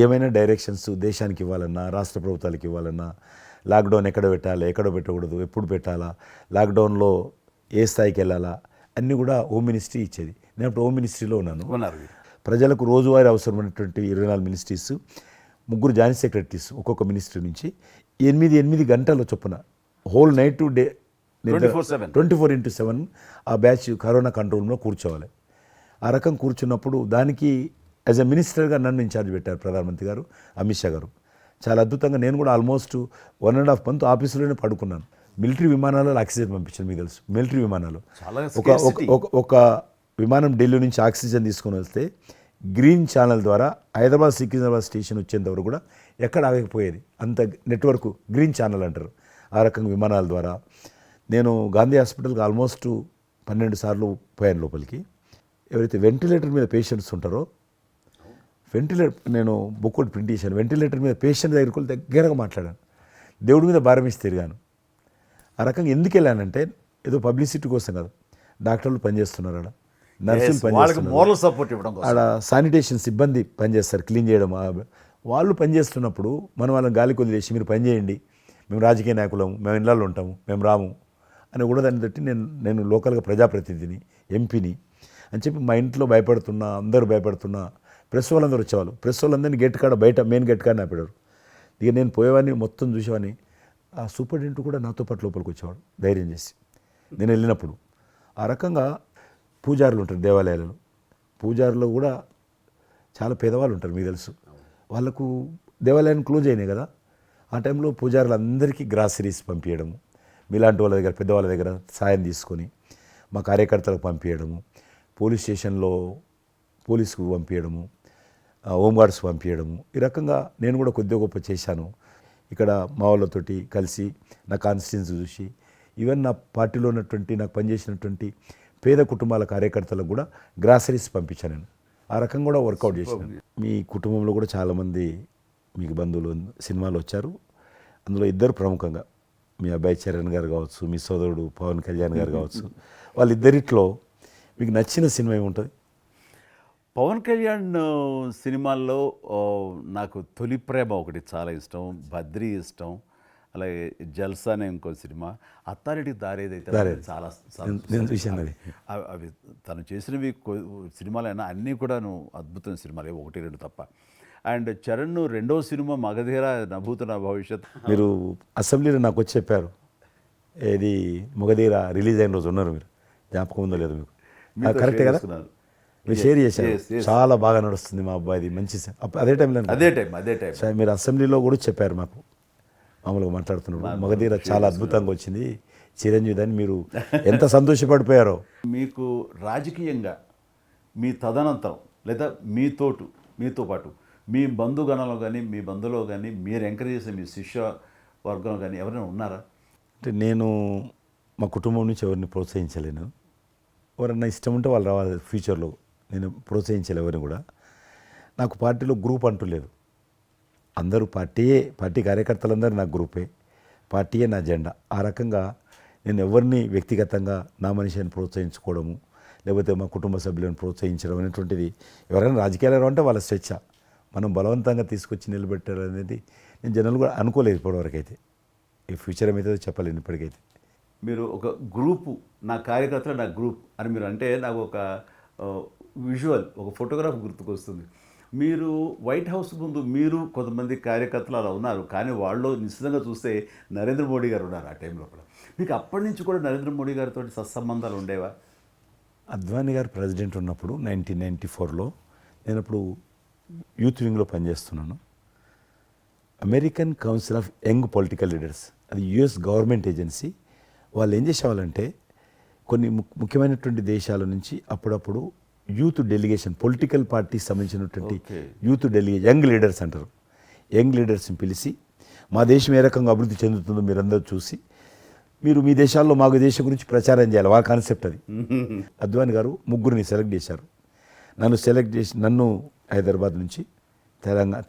ఏమైనా డైరెక్షన్స్ దేశానికి ఇవ్వాలన్నా, రాష్ట్ర ప్రభుత్వాలకు ఇవ్వాలన్నా, లాక్డౌన్ ఎక్కడ పెట్టాలి, ఎక్కడ పెట్టకూడదు, ఎప్పుడు పెట్టాలా, లాక్డౌన్లో ఏ స్థాయికి వెళ్ళాలా అన్నీ కూడా హోమ్ మినిస్ట్రీ ఇచ్చేది. నేను అప్పుడు హోమ్ మినిస్ట్రీలో ఉన్నాను. ప్రజలకు రోజువారీ అవసరమైనటువంటి 24 మినిస్ట్రీస్ ముగ్గురు జాయింట్ సెక్రటరీస్ ఒక్కొక్క మినిస్ట్రీ నుంచి 8 గంటల చొప్పున హోల్ నైట్ టు డే 24/7. 24/7 ఆ బ్యాచ్ కరోనా కంట్రోల్ రూమ్లో కూర్చోవాలి. ఆ రకం కూర్చున్నప్పుడు దానికి యాజ్ ఎ మినిస్టర్గా నన్ను ఇన్ఛార్జ్ పెట్టారు ప్రధానమంత్రి గారు, అమిత్ షా గారు. చాలా అద్భుతంగా నేను కూడా ఆల్మోస్ట్ 1.5 మంత్ ఆఫీసులోనే పడుకున్నాను. మిలిటరీ విమానాలలో ఆక్సిజన్ పంపించాను, మీకు తెలుసు మిలిటరీ విమానాలు. చాలా ఒక ఒక విమానం ఢిల్లీ నుంచి ఆక్సిజన్ తీసుకొని వస్తే గ్రీన్ ఛానల్ ద్వారా హైదరాబాద్ సికింద్రాబాద్ స్టేషన్ వచ్చేంత వరకు కూడా ఎక్కడ ఆగకపోయేది. అంత నెట్వర్క్ గ్రీన్ ఛానల్ అంటారు. ఆ రకంగా విమానాల ద్వారా నేను గాంధీ హాస్పిటల్కి ఆల్మోస్ట్ 12 సార్లు పోయాను లోపలికి. ఎవరైతే వెంటిలేటర్ మీద పేషెంట్స్ ఉంటారో నేను బుక్ ఒకటి ప్రింట్ చేశాను. వెంటిలేటర్ మీద పేషెంట్ దగ్గరికి వెళ్ళి దగ్గరగా మాట్లాడాను. దేవుడి మీద భారం ఇచ్చి తిరిగాను. ఆ రకంగా ఎందుకు వెళ్ళానంటే ఏదో పబ్లిసిటీ కోసం కాదు. డాక్టర్లు పనిచేస్తున్నారు, ఆడ నర్సులు పనిచేస్తున్నారు, మోరల్ సపోర్ట్ ఇవ్వడం కోసం. ఆడ శానిటేషన్ సిబ్బంది పనిచేస్తారు, క్లీన్ చేయడం. వాళ్ళు పనిచేస్తున్నప్పుడు మనం వాళ్ళని గాలికి వదిలేసి మీరు పని చేయండి, మేము రాజకీయ నాయకులము, మేము ఇళ్ళల్లో ఉంటాము, మేము రాము అని కూడా దాన్ని బట్టి నేను లోకల్గా ప్రజాప్రతినిధిని, ఎంపీని అని చెప్పి మా ఇంట్లో భయపడుతున్నా, అందరూ భయపడుతున్నా. ప్రెస్ వాళ్ళందరూ వచ్చేవాళ్ళు. ప్రెస్ వాళ్ళందరినీ గేట్ కాడ బయట మెయిన్ గేట్ కాడ ఆపాడు. ఇక నేను పోయేవాడిని, మొత్తం చూసేవాడిని. ఆ సూపరింటెండెంట్ కూడా నాతో పాటు లోపలికి వచ్చేవాడు ధైర్యం చేసి నేను వెళ్ళినప్పుడు. ఆ రకంగా పూజారులు ఉంటారు దేవాలయాలలో. పూజారులు కూడా చాలా పేదవాళ్ళు ఉంటారు, మీకు తెలుసు. వాళ్ళకు దేవాలయాన్ని క్లోజ్ అయినాయి కదా. ఆ టైంలో పూజారులు అందరికీ గ్రాసరీస్ పంపించడము, మీలాంటి వాళ్ళ దగ్గర పెద్దవాళ్ళ దగ్గర సాయం తీసుకొని మా కార్యకర్తలకు పంపించడము, పోలీస్ స్టేషన్లో పోలీసుకు పంపించడము, హోంగార్డ్స్ పంపించడము. ఈ రకంగా నేను కూడా కొద్దిగా గొప్ప చేశాను. ఇక్కడ మా వాళ్ళతోటి కలిసి నా కాన్స్టిట్యున్సీ చూసి ఈవెన్ నా పార్టీలో ఉన్నటువంటి నాకు పనిచేసినటువంటి పేద కుటుంబాల కార్యకర్తలకు కూడా గ్రాసరీస్ పంపించాను నేను. ఆ రకంగా కూడా వర్కౌట్ చేశాను. మీ కుటుంబంలో కూడా చాలామంది మీకు బంధువులు సినిమాలు వచ్చారు. అందులో ఇద్దరు ప్రముఖంగా మీ అబ్బాయి చరణ్ గారు కావచ్చు, మీ సోదరుడు పవన్ కళ్యాణ్ గారు కావచ్చు. వాళ్ళిద్దరిట్లో మీకు నచ్చిన సినిమా ఏముంటుంది? పవన్ కళ్యాణ్ సినిమాల్లో నాకు తొలి ప్రేమ ఒకటి చాలా ఇష్టం, బద్రీ ఇష్టం, అలాగే జల్సా అనే ఇంకో సినిమా, అత్తారింటికి దారేదైతే చాలా నేను చూశాను అది. అవి తను చేసినవి సినిమాలైనా అన్నీ కూడాను అద్భుతమైన సినిమాలే, 1-2 తప్ప. అండ్ చరణ్ రెండో సినిమా మగధీర నభూత నా భవిష్యత్. మీరు అసెంబ్లీలో నాకు వచ్చి చెప్పారు, ఏది మొగధీర రిలీజ్ అయిన రోజు ఉన్నారు మీరు, జ్ఞాపకం ఉందో లేదో మీకు? కరెక్టే కదా, మీరు షేర్ చేశారు. చాలా బాగా నడుస్తుంది మా అబ్బాయిది, మంచి అదే టైం సార్ మీరు అసెంబ్లీలో కూడా చెప్పారు మాకు, మామూలుగా మాట్లాడుతున్నారు. మగధీర చాలా అద్భుతంగా వచ్చింది, చిరంజీవి అని మీరు ఎంత సంతోషపడిపోయారో. మీకు రాజకీయంగా మీ తదనంతరం లేదా మీతో పాటు మీ బంధుగణంలో కానీ మీ బంధువులో కానీ మీరు ఎంకరేజ్ చేసే మీ శిష్య వర్గంలో కానీ ఎవరైనా ఉన్నారా? అంటే నేను మా కుటుంబం నుంచి ఎవరిని ప్రోత్సహించలేను. ఎవరన్నా ఇష్టం ఉంటే వాళ్ళు రావాలి ఫ్యూచర్లో, నేను ప్రోత్సహించలే ఎవరిని కూడా. నాకు పార్టీలో గ్రూప్ అంటూ లేదు, అందరూ పార్టీ కార్యకర్తలందరూ నా గ్రూపే, పార్టీయే నా జెండా. ఆ రకంగా నేను ఎవరిని వ్యక్తిగతంగా నా మనిషిని ప్రోత్సహించుకోవడము, లేకపోతే మా కుటుంబ సభ్యులను ప్రోత్సహించడం అనేటువంటిది, ఎవరైనా రాజకీయాలు అంటే వాళ్ళ స్వేచ్ఛ, మనం బలవంతంగా తీసుకొచ్చి నిలబెట్టారు అనేది నేను జనాలు కూడా అనుకోలేదు ఇప్పటివరకు అయితే. ఈ ఫ్యూచర్ ఏమైతే చెప్పలేను ఇప్పటికైతే. మీరు ఒక గ్రూపు, నా కార్యకర్తలు నా గ్రూప్ అని మీరు అంటే నాకు ఒక విజువల్, ఒక ఫోటోగ్రాఫ్ గుర్తుకొస్తుంది. మీరు వైట్ హౌస్ ముందు మీరు కొంతమంది కార్యకర్తలు అలా ఉన్నారు, కానీ వాళ్ళు నిశ్చితంగా చూస్తే నరేంద్ర మోడీ గారు ఉన్నారు ఆ టైంలో కూడా. మీకు అప్పటి నుంచి కూడా నరేంద్ర మోడీ గారితో సత్సంబంధాలు ఉండేవా? అద్వానీ గారు ప్రెసిడెంట్ ఉన్నప్పుడు 1994లో నేను అప్పుడు యూత్ వింగ్లో పనిచేస్తున్నాను. American council of young political leaders, అది యుఎస్ గవర్నమెంట్ ఏజెన్సీ. వాళ్ళు ఏం చేసేవాళ్ళంటే కొన్ని ముఖ్యమైనటువంటి దేశాల నుంచి అప్పుడప్పుడు యూత్ డెలిగేషన్, పొలిటికల్ పార్టీకి సంబంధించినటువంటి యూత్ డెలిగేషన్, యంగ్ లీడర్స్ అంటారు, యంగ్ లీడర్స్ని పిలిచి మా దేశం ఏ రకంగా అభివృద్ధి చెందుతుందో మీరందరూ చూసి మీరు మీ దేశాల్లో మాకు దేశం గురించి ప్రచారం చేయాలి, వాళ్ళ కాన్సెప్ట్ అది. అద్వానీ గారు ముగ్గురిని సెలెక్ట్ చేశారు. నన్ను హైదరాబాద్ నుంచి,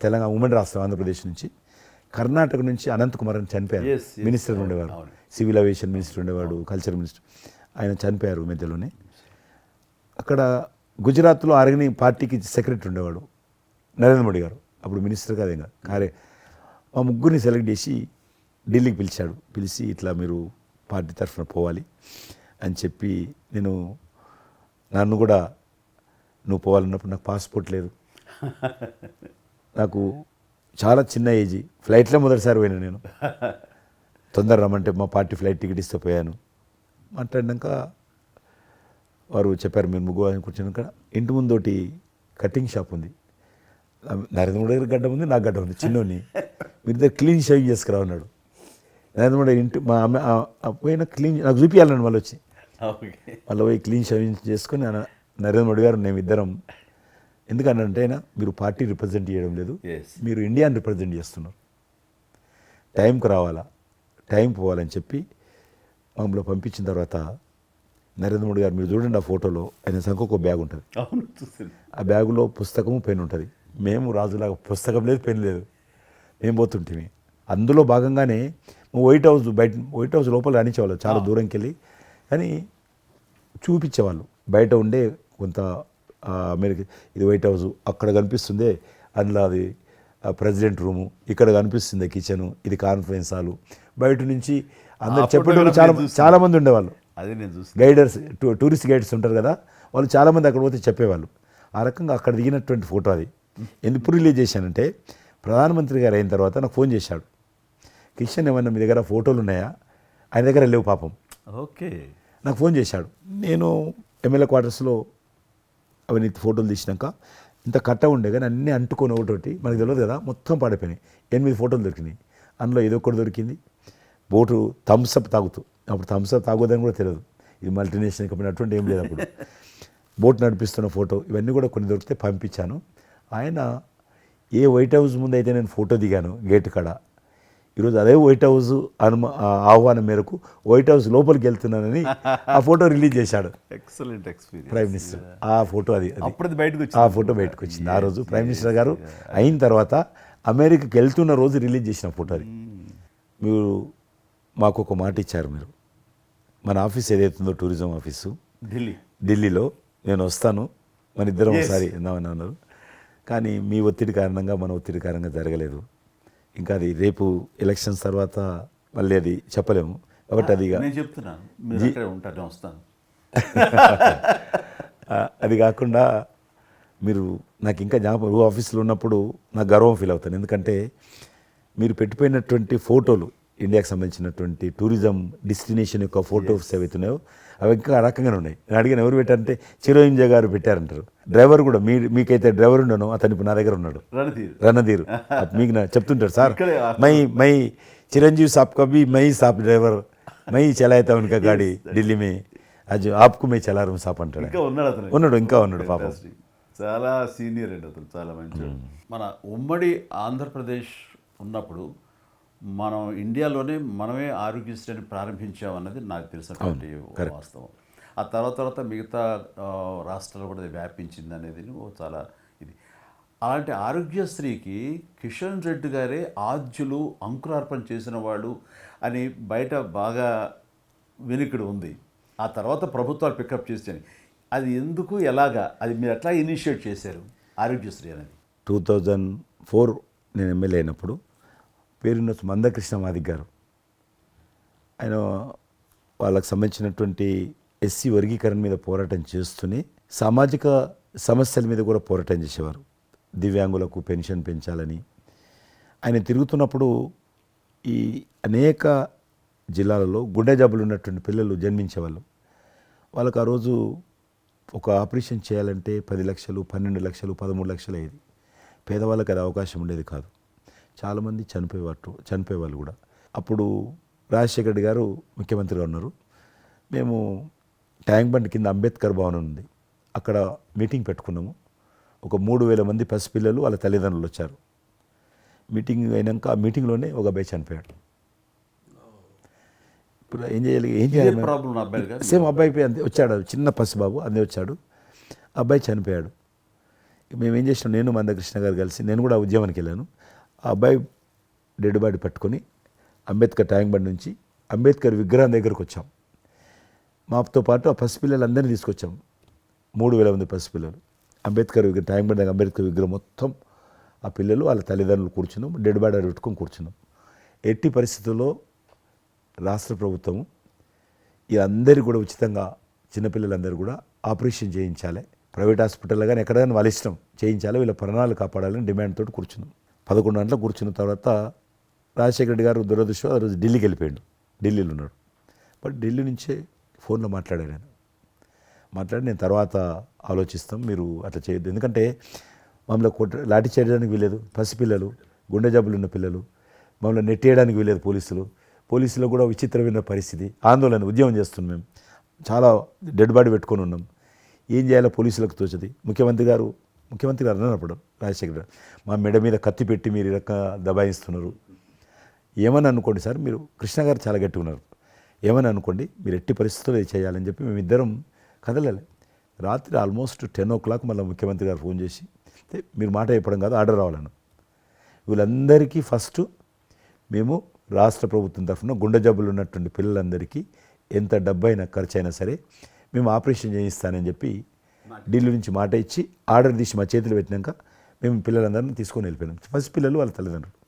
తెలంగాణ ఉమ్మడి రాష్ట్రం ఆంధ్రప్రదేశ్ నుంచి, కర్ణాటక నుంచి అనంత్ కుమార్ అని చనిపోయారు, మినిస్టర్ ఉండేవాడు, సివిల్ ఏవియేషన్ మినిస్టర్ ఉండేవాడు, కల్చర్ మినిస్టర్, ఆయన చనిపోయారు మధ్యలోనే. అక్కడ గుజరాత్లో ఆర్గని పార్టీకి సెక్రటరీ ఉండేవాడు నరేంద్ర మోడీ గారు, అప్పుడు మినిస్టర్ కాదు ఇంకా మా ముగ్గురిని సెలెక్ట్ చేసి ఢిల్లీకి పిలిచాడు. పిలిచి ఇట్లా మీరు పార్టీ తరఫున పోవాలి అని చెప్పి, నన్ను కూడా నువ్వు పోవాలన్నప్పుడు నాకు పాస్పోర్ట్ లేదు, నాకు చాలా చిన్న ఏజీ, ఫ్లైట్లో మొదటిసారి పోయినా నేను. తొందర రమ్మంటే మా పార్టీ ఫ్లైట్ టికెట్ ఇస్తే పోయాను. మాట్లాడినాక వారు చెప్పారు మీరు ముగ్గురు అని కూర్చున్నాక ఇంటి ముందోటి కటింగ్ షాప్ ఉంది. నరేంద్ర మోడీ గారి గడ్డ ఉంది, నాకు గడ్డ ఉంది, చిన్నోని మీరు ఇద్దరు క్లీన్ షేవింగ్ చేసుకురా ఉన్నాడు. నరేంద్ర మోడీ ఇంటి మా అమ్మ పోయిన క్లీన్ నాకు చూపించాలని వాళ్ళు వచ్చి వాళ్ళు పోయి క్లీన్ షేవింగ్ చేసుకొని నరేంద్ర మోడీ గారు మేము ఇద్దరం, ఎందుకంటే అయినా మీరు పార్టీ రిప్రజెంట్ చేయడం లేదు, మీరు ఇండియాని రిప్రజెంట్ చేస్తున్నారు, టైంకి రావాలా, టైం పోవాలని చెప్పి మమ్మల్ని పంపించిన తర్వాత నరేంద్ర మోడీ గారు మీరు చూడండి ఆ ఫోటోలో ఆయన సంఖ్య బ్యాగ్ ఉంటుంది. ఆ బ్యాగులో పుస్తకము పెన్ ఉంటుంది. మేము రాజులాగా పుస్తకం లేదు, పెన్ లేదు, మేము పోతుంటే అందులో భాగంగానే వైట్ హౌస్ లోపల రాణించేవాళ్ళు చాలా దూరంకి వెళ్ళి, కానీ చూపించేవాళ్ళు బయట ఉండే కొంత అమెరికా ఇది వైట్ హౌస్ అక్కడ కనిపిస్తుంది, అందులో అది ప్రెసిడెంట్ రూము, ఇక్కడ కనిపిస్తుంది కిచెను, ఇది కాన్ఫరెన్స్ హాలు. బయట నుంచి అందరు చెప్పేటోళ్ళు చాలామంది ఉండేవాళ్ళు. అదే నేను చూసి గైడర్స్, టూరిస్ట్ గైడ్స్ ఉంటారు కదా, వాళ్ళు చాలామంది అక్కడ పోతే చెప్పేవాళ్ళు. ఆ రకంగా అక్కడ దిగినటువంటి ఫోటో అది. ఎందుకు రిలీజ్ చేశానంటే ప్రధానమంత్రి గారు అయిన తర్వాత నాకు ఫోన్ చేశాడు, కిషన్ ఏమన్నా మీ దగ్గర ఫోటోలు ఉన్నాయా? ఆయన దగ్గర లేవు పాపం. ఓకే, నాకు ఫోన్ చేశాడు. నేను ఎమ్మెల్యే క్వార్టర్స్లో అవన్నీ ఫోటోలు తీసినాక ఇంత కట్ట ఉండే కానీ అన్నీ అంటుకొని ఒకటి మనకు తెలియదు కదా, మొత్తం పాడైపోయినాయి. 8 ఫోటోలు దొరికినాయి. అందులో ఏదో ఒకటి దొరికింది, బోటు థమ్స్అప్ తాగుతూ, అప్పుడు థమ్స్అప్ తాగొద్దని కూడా తెలియదు, ఇది మల్టీనేషనల్ కంపెనీ అటువంటి ఏం లేదు అప్పుడు. బోట్ నడిపిస్తున్న ఫోటో ఇవన్నీ కూడా కొన్ని దొరికితే పంపించాను. ఆయన ఏ వైట్ హౌస్ ముందు అయితే నేను ఫోటో దిగాను గేట్ కాడ, ఈరోజు అదే వైట్ హౌస్ ఆహ్వానం మేరకు వైట్ హౌస్ లోపలికి వెళ్తున్నానని ఆ ఫోటో రిలీజ్ చేశాడు. Excellent experience. ప్రైమ్ మినిస్టర్ ఆ ఫోటో అప్పుడు బయటకు ఆ ఫోటో బయటకు వచ్చింది. ఆ రోజు ప్రైమ్ మినిస్టర్ గారు అయిన తర్వాత అమెరికాకి వెళ్తున్న రోజు రిలీజ్ చేసిన ఫోటో అది. మీరు మాకు ఒక మాట ఇచ్చారు, మీరు మన ఆఫీస్ ఏదైతుందో టూరిజం ఆఫీసు ఢిల్లీలో నేను వస్తాను, మన ఇద్దరం ఒకసారి ఎందామని అన్నారు. కానీ మీ ఒత్తిడి కారణంగా మన ఒత్తిడి కారణంగా జరగలేదు. ఇంకా అది రేపు ఎలక్షన్స్ తర్వాత మళ్ళీ అది చెప్పలేము కాబట్టి అది నేను చెప్తున్నాను, మీరు అక్కడే ఉంటాను, వస్తాను. అది కాకుండా మీరు నాకు ఇంకా జ్ఞాపకం, ఆఫీస్లో ఉన్నప్పుడు నాకు గర్వం ఫీల్ అవుతాను. ఎందుకంటే మీరు పెట్టిపోయినటువంటి ఫోటోలు, ఇండియాకి సంబంధించినటువంటి టూరిజం డెస్టినేషన్ యొక్క ఫోటోస్ ఏవైతున్నాయో అవి ఇంకా ఆ రకంగానే ఉన్నాయి. నేను అడిగిన ఎవరు పెట్టారంటే చిరంజీవి గారు పెట్టారంటారు. డ్రైవర్ కూడా మీకైతే డ్రైవర్ ఉండను, అతను ఇప్పుడు నా దగ్గర ఉన్నాడు, రణధీర్. మీకు చెప్తుంటాడు, సార్ మై చిరంజీవి సాబ్ కా భీ మై సాబ్ డ్రైవర్, మై చలాయితా ఉనకా గాడి ఢిల్లీ మే, అది ఆప్కు మే చలా రూమ్ సాప్ అంటాడు. ఇంకా ఉన్నాడు పాపం. చాలా సీనియర్ అండి అతను, చాలా మంచి. మన ఉమ్మడి ఆంధ్రప్రదేశ్ ఉన్నప్పుడు మనం ఇండియాలోనే మనమే ఆరోగ్యశ్రీని ప్రారంభించామన్నది నాకు తెలిసినటువంటి వాస్తవం. ఆ తర్వాత మిగతా రాష్ట్రాలు కూడా వ్యాపించింది అనేది చాలా ఇది. అలాంటి ఆరోగ్యశ్రీకి కిషన్ రెడ్డి గారే ఆద్యులు, అంకురార్పణ చేసిన వాళ్ళు అని బయట బాగా వినికిడి ఉంది. ఆ తర్వాత ప్రభుత్వాలు పికప్ చేసాయి. అది ఎందుకు, ఎలాగా, అది మీరు ఎట్లా ఇనిషియేట్ చేశారు ఆరోగ్యశ్రీ అనేది? 2004 నేను ఎమ్మెల్యే అయినప్పుడు పేరున్న మందకృష్ణ మాదిక్ గారు, ఆయన వాళ్ళకి సంబంధించినటువంటి ఎస్సీ వర్గీకరణ మీద పోరాటం చేస్తూనే సామాజిక సమస్యల మీద కూడా పోరాటం చేసేవారు. దివ్యాంగులకు పెన్షన్ పెంచాలని ఆయన తిరుగుతున్నప్పుడు ఈ అనేక జిల్లాలలో గుండె జబ్బులు ఉన్నటువంటి పిల్లలు జన్మించేవాళ్ళు. వాళ్ళకు ఆ రోజు ఒక ఆపరేషన్ చేయాలంటే 10 లక్షలు, 12 లక్షలు, 13 లక్షలు అయ్యేది. పేదవాళ్ళకి అది అవకాశం ఉండేది కాదు. చాలామంది చనిపోయేవాళ్ళు కూడా. అప్పుడు రాజశేఖర రెడ్డి గారు ముఖ్యమంత్రిగా ఉన్నారు. మేము ట్యాంక్ బండ్ కింద అంబేద్కర్ భవనం ఉంది, అక్కడ మీటింగ్ పెట్టుకున్నాము. ఒక 3000 మంది పసిపిల్లలు వాళ్ళ తల్లిదండ్రులు వచ్చారు. మీటింగ్ అయినాక ఆ మీటింగ్లోనే ఒక అబ్బాయి చనిపోయాడు. ఇప్పుడు ఏం చేయాలి ప్రాబ్లం? సేమ్ అబ్బాయి అంతే వచ్చాడు, చిన్న పసిబాబు అందే వచ్చాడు, అబ్బాయి చనిపోయాడు. మేము ఏం చేసినాం, నేను మందకృష్ణ గారు కలిసి, నేను కూడా ఉద్యమానికి వెళ్ళాను. ఆ అబ్బాయి డెడ్ బాడీ పట్టుకొని అంబేద్కర్ ట్యాంక్ బండ్ నుంచి అంబేద్కర్ విగ్రహం దగ్గరకు వచ్చాం. మాతో పాటు ఆ పసిపిల్లలందరినీ తీసుకొచ్చాం, 3000 మంది పసిపిల్లలు. అంబేద్కర్ విగ్రహం ట్యాంక్ బండ్ అంబేద్కర్ విగ్రహం మొత్తం ఆ పిల్లలు వాళ్ళ తల్లిదండ్రులు కూర్చున్నాం, డెడ్ బాడీ పెట్టుకొని కూర్చున్నాం. ఎట్టి పరిస్థితుల్లో రాష్ట్ర ప్రభుత్వము వీళ్ళందరికీ కూడా ఉచితంగా చిన్నపిల్లలందరూ కూడా ఆపరేషన్ చేయించాలి, ప్రైవేట్ హాస్పిటల్లో కానీ ఎక్కడైనా వాళ్ళ ఇష్టం చేయించాలి, వీళ్ళ ప్రాణాలు కాపాడాలని డిమాండ్ తోటి కూర్చున్నాం. 11 గంటలకు కూర్చున్న తర్వాత రాజశేఖర రెడ్డి గారు దురదృష్టం ఆ రోజు ఢిల్లీకి వెళ్ళిపోయాడు. ఢిల్లీలో ఉన్నాడు. బట్ ఢిల్లీ నుంచే ఫోన్లో మాట్లాడాను నేను. మాట్లాడి నేను తర్వాత ఆలోచిస్తాం, మీరు అట్లా చేయొద్దు, ఎందుకంటే మమ్మల్ని లాఠీ చేయడానికి వీలేదు, పసిపిల్లలు, గుండె జబ్బులు ఉన్న పిల్లలు, మమ్మల్ని నెట్టేయడానికి వీలేదు పోలీసులు కూడా విచిత్రమైన పరిస్థితి, ఆందోళన, ఉద్యమం చేస్తున్నాం మేము, చాలా డెడ్ బాడీ పెట్టుకొని ఉన్నాం, ఏం చేయాలో పోలీసులకు తోచది. ముఖ్యమంత్రి గారు అన్నప్పుడు రాజశేఖర్ గారు మా మెడ మీద కత్తి పెట్టి మీరు ఈ రకంగా దబాయిస్తున్నారు, ఏమని అనుకోండి సార్, మీరు కృష్ణ గారు చాలా గట్టిగా ఉన్నారు, ఏమని అనుకోండి, మీరు ఎట్టి పరిస్థితుల్లో ఇది చేయాలని చెప్పి మేమిద్దరం కదలలే. రాత్రి ఆల్మోస్ట్ 10 o'clock మళ్ళీ ముఖ్యమంత్రి గారు ఫోన్ చేసి మీరు మాట చెప్పడం కాదు, ఆర్డర్ రావాలను. వీళ్ళందరికీ ఫస్ట్ మేము రాష్ట్ర ప్రభుత్వం తరఫున గుండె జబ్బులు ఉన్నటువంటి పిల్లలందరికీ ఎంత డబ్బు అయినా ఖర్చు అయినా సరే మేము ఆపరేషన్ చేయిస్తానని చెప్పి ఢిల్లీ నుంచి మాట ఇచ్చి ఆర్డర్ తీసి మా చేతులు పెట్టినాక మేము పిల్లలందరినీ తీసుకొని వెళ్ళిపోయినాం, ఫస్ట్ పిల్లలు వాళ్ళ తల్లిదండ్రులు.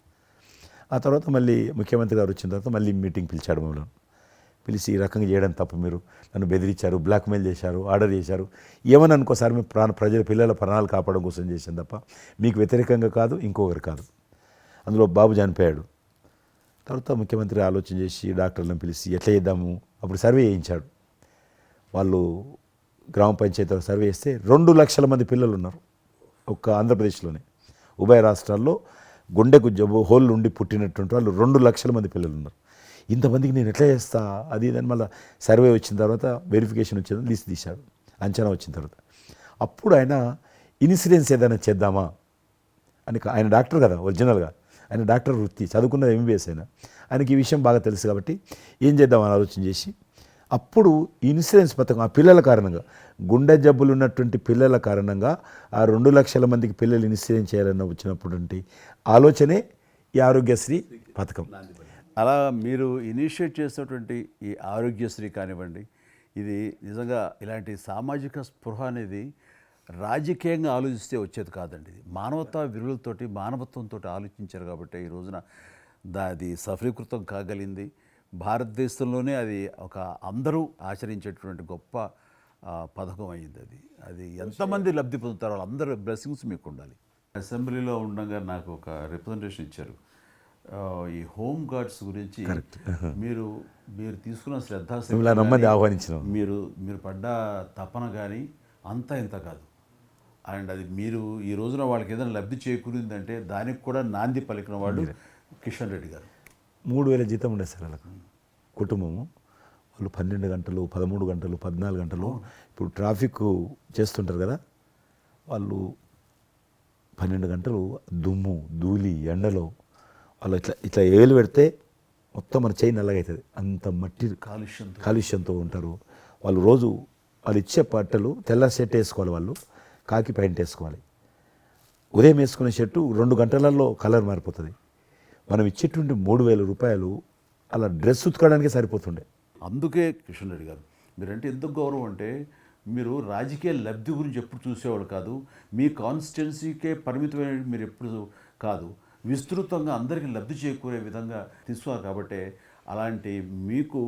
ఆ తర్వాత మళ్ళీ ముఖ్యమంత్రి గారు వచ్చిన తర్వాత మళ్ళీ మీటింగ్ పిలిచాడు మమ్మల్ని. పిలిచి ఈ రకంగా చేయడం తప్పు, మీరు నన్ను బెదిరించారు, బ్లాక్మెయిల్ చేశారు, ఆర్డర్ చేశారు, ఏమని అనుకోసారి మేము ప్రజల పిల్లల ప్రాణాలు కాపాడడం కోసం చేశాను తప్ప మీకు వ్యతిరేకంగా కాదు, ఇంకొకరు కాదు. అందులో బాబు చనిపోయాడు. తర్వాత ముఖ్యమంత్రి ఆలోచన చేసి డాక్టర్లను పిలిచి ఎట్లా చేద్దాము, అప్పుడు సర్వే చేయించాడు. వాళ్ళు గ్రామ పంచాయతీలో సర్వే చేస్తే 2 లక్షల మంది పిల్లలు ఉన్నారు ఒక్క ఆంధ్రప్రదేశ్లోనే. ఉభయ రాష్ట్రాల్లో గుండెకు జబ్బు హోల్ ఉండి పుట్టినటువంటి వాళ్ళు 2 లక్షల మంది పిల్లలు ఉన్నారు. ఇంతమందికి నేను ఎట్లా చేస్తా అది దాని మళ్ళీ సర్వే వచ్చిన తర్వాత వెరిఫికేషన్ వచ్చిన లిస్ట్ తీశాడు, అంచనా వచ్చిన తర్వాత అప్పుడు ఆయన ఇన్సూరెన్స్ ఏదైనా చేద్దామా అని, ఆయన డాక్టర్ కదా ఒరిజినల్గా, ఆయన డాక్టర్ వృత్తి చదువుకున్నది MBBS అయినా, ఆయనకి ఈ విషయం బాగా తెలుసు కాబట్టి ఏం చేద్దామని ఆలోచన చేసి అప్పుడు ఇన్సూరెన్స్ పథకం ఆ పిల్లల కారణంగా, గుండె జబ్బులు ఉన్నటువంటి పిల్లల కారణంగా ఆ 2 లక్షల మందికి పిల్లలు ఇన్సూరెన్స్ చేయాలన్న వచ్చినటువంటి ఆలోచనే ఈ ఆరోగ్యశ్రీ పథకం. అలా మీరు ఇనిషియేట్ చేసినటువంటి ఈ ఆరోగ్యశ్రీ కానివ్వండి, ఇది నిజంగా ఇలాంటి సామాజిక స్పృహ అనేది రాజకీయంగా ఆలోచిస్తే వచ్చేది కాదండి. ఇది మానవతా విలువలతోటి మానవత్వంతో ఆలోచించారు కాబట్టి ఈ రోజున అది సఫలీకృతం కాగలిగింది. భారతదేశంలోనే అది ఒక అందరూ ఆచరించేటువంటి గొప్ప పథకం అయింది. అది ఎంతమంది లబ్ధి పొందుతారో వాళ్ళందరూ బ్లెస్సింగ్స్ మీకు ఉండాలి. అసెంబ్లీలో ఉండగా నాకు ఒక రిప్రజెంటేషన్ ఇచ్చారు. ఈ హోమ్ గార్డ్స్ గురించి మీరు తీసుకున్న శ్రద్ధ ఆహ్వానించిన మీరు పడ్డ తపన కానీ అంతా ఇంత కాదు. అండ్ అది మీరు ఈ రోజున వాళ్ళకి ఏదైనా లబ్ధి చేకూరిందంటే దానికి కూడా నాంది పలికిన వాడు కిషన్ రెడ్డి గారు. 3,000 జీతం ఉండే సార్ వాళ్ళకు కుటుంబము. వాళ్ళు 12 గంటలు 13 గంటలు 14 గంటలు ఇప్పుడు ట్రాఫిక్ చేస్తుంటారు కదా, వాళ్ళు 12 గంటలు దుమ్ము ధూళి ఎండలో వాళ్ళు ఇట్లా ఏలు పెడితే మొత్తం మన చేయి నల్లగా అవుతుంది, అంత మట్టి కాలుష్యంతో ఉంటారు వాళ్ళు. రోజు వాళ్ళు ఇచ్చే బట్టలు తెల్ల షర్ట్ వేసుకోవాలి, వాళ్ళు కాకి ప్యాంట్ వేసుకోవాలి. ఉదయం వేసుకునే షర్టు 2 గంటలలో కలర్ మారిపోతుంది. మనం ఇచ్చేటువంటి 3,000 రూపాయలు అలా డ్రెస్ ఉతకడానికే సరిపోతుండే. అందుకే కిషన్ రెడ్డి గారు మీరంటే ఎంత గౌరవం అంటే, మీరు రాజకీయ లబ్ధి గురించి ఎప్పుడు చూసేవాళ్ళు కాదు, మీ కాన్స్టిట్యున్సీకే పరిమితమైన మీరు ఎప్పుడు కాదు, విస్తృతంగా అందరికీ లబ్ధి చేకూరే విధంగా తీసుకున్నారు. కాబట్టి అలాంటి మీకు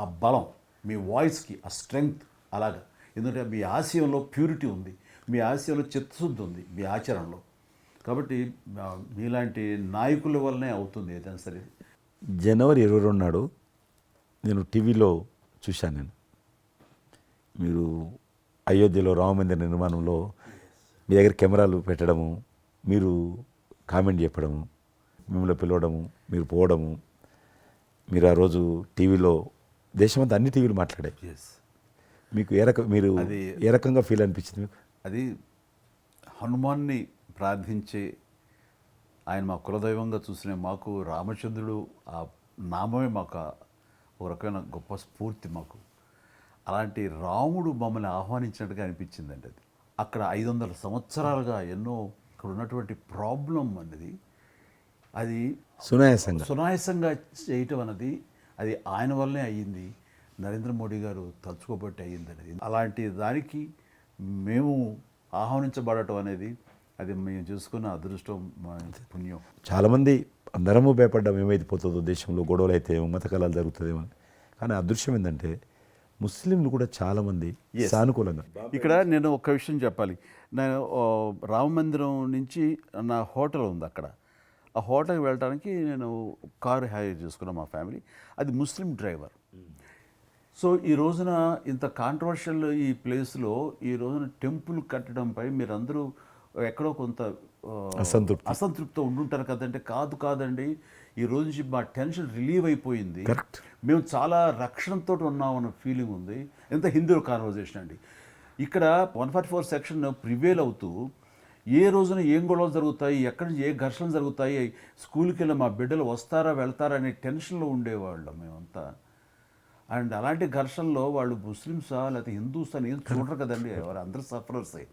ఆ బలం, మీ వాయిస్కి ఆ స్ట్రెంగ్త్ అలాగా, ఎందుకంటే మీ ఆశయంలో ప్యూరిటీ ఉంది, మీ ఆశయంలో చిత్తశుద్ధి ఉంది మీ ఆచరణలో. కాబట్టి మీలాంటి నాయకుల వల్లనే అవుతుంది ఏదైనా సరే. జనవరి 22 నాడు నేను టీవీలో చూశాను, నేను మీరు అయోధ్యలో రామమందిర నిర్మాణంలో మీ దగ్గర కెమెరాలు పెట్టడము, మీరు కామెంట్ చెప్పడము, మిమ్మల్ని పిలవడము, మీరు పోవడము, మీరు ఆ రోజు టీవీలో దేశమంతా అన్ని టీవీలు మాట్లాడాయి. మీకు మీరు ఏ రకంగా ఫీల్ అనిపించింది మీకు? అది హనుమాన్ని ప్రార్థించే ఆయన మా కులదైవంగా చూసిన మాకు రామచంద్రుడు ఆ నామమే మాకు ఒక రకమైన గొప్ప స్ఫూర్తి మాకు. అలాంటి రాముడు మమ్మల్ని ఆహ్వానించినట్టుగా అనిపించిందండి. అది అక్కడ 500 సంవత్సరాలుగా ఎన్నో ఇక్కడ ఉన్నటువంటి ప్రాబ్లం అనేది అది సునాయాసంగా చేయటం అన్నది అది ఆయన వల్లనే అయ్యింది, నరేంద్ర మోడీ గారు తలుచుకోబట్టి అయ్యింది అనేది. అలాంటి దానికి మేము ఆహ్వానించబడటం అనేది అది మేము చూసుకున్న అదృష్టం, పుణ్యం. చాలామంది అందరము భయపడ్డాం ఏమైపోతుందో, దేశంలో గొడవలు అయితే మత కళాలు జరుగుతుందేమో. కానీ అదృశ్యం ఏంటంటే ముస్లింలు కూడా చాలామంది సానుకూలంగా. ఇక్కడ నేను ఒక విషయం చెప్పాలి, నేను రామ మందిరం నుంచి నా హోటల్ ఉంది అక్కడ. ఆ హోటల్కి వెళ్ళడానికి నేను కారు హైర్ చేసుకున్నాను మా ఫ్యామిలీ. అది ముస్లిం డ్రైవర్. సో ఈ రోజున ఇంత కాంట్రవర్షియల్ ఈ ప్లేస్లో ఈ రోజున టెంపుల్ కట్టడంపై మీరందరూ ఎక్కడో కొంత అసంతృప్తితో ఉండుంటారు కదంటే, కాదండి, ఈ రోజు నుంచి మా టెన్షన్ రిలీవ్ అయిపోయింది, మేము చాలా రక్షణతో ఉన్నామన్న ఫీలింగ్ ఉంది. ఎంత హిందూ కాన్వర్జేషన్ అండి. ఇక్కడ 144 సెక్షన్ ప్రివేల్ అవుతూ ఏ రోజున ఏం గొడవలు జరుగుతాయి, ఎక్కడి నుంచి ఏ ఘర్షణలు జరుగుతాయి, స్కూల్కి వెళ్ళి మా బిడ్డలు వస్తారా వెళ్తారా అనే టెన్షన్లో ఉండేవాళ్ళం మేమంతా. అండ్ అలాంటి ఘర్షణలో వాళ్ళు ముస్లిమ్సా లేకపోతే హిందూస్ అని ఏం చూడరు కదండి, వారు అందరూ సఫరర్సే.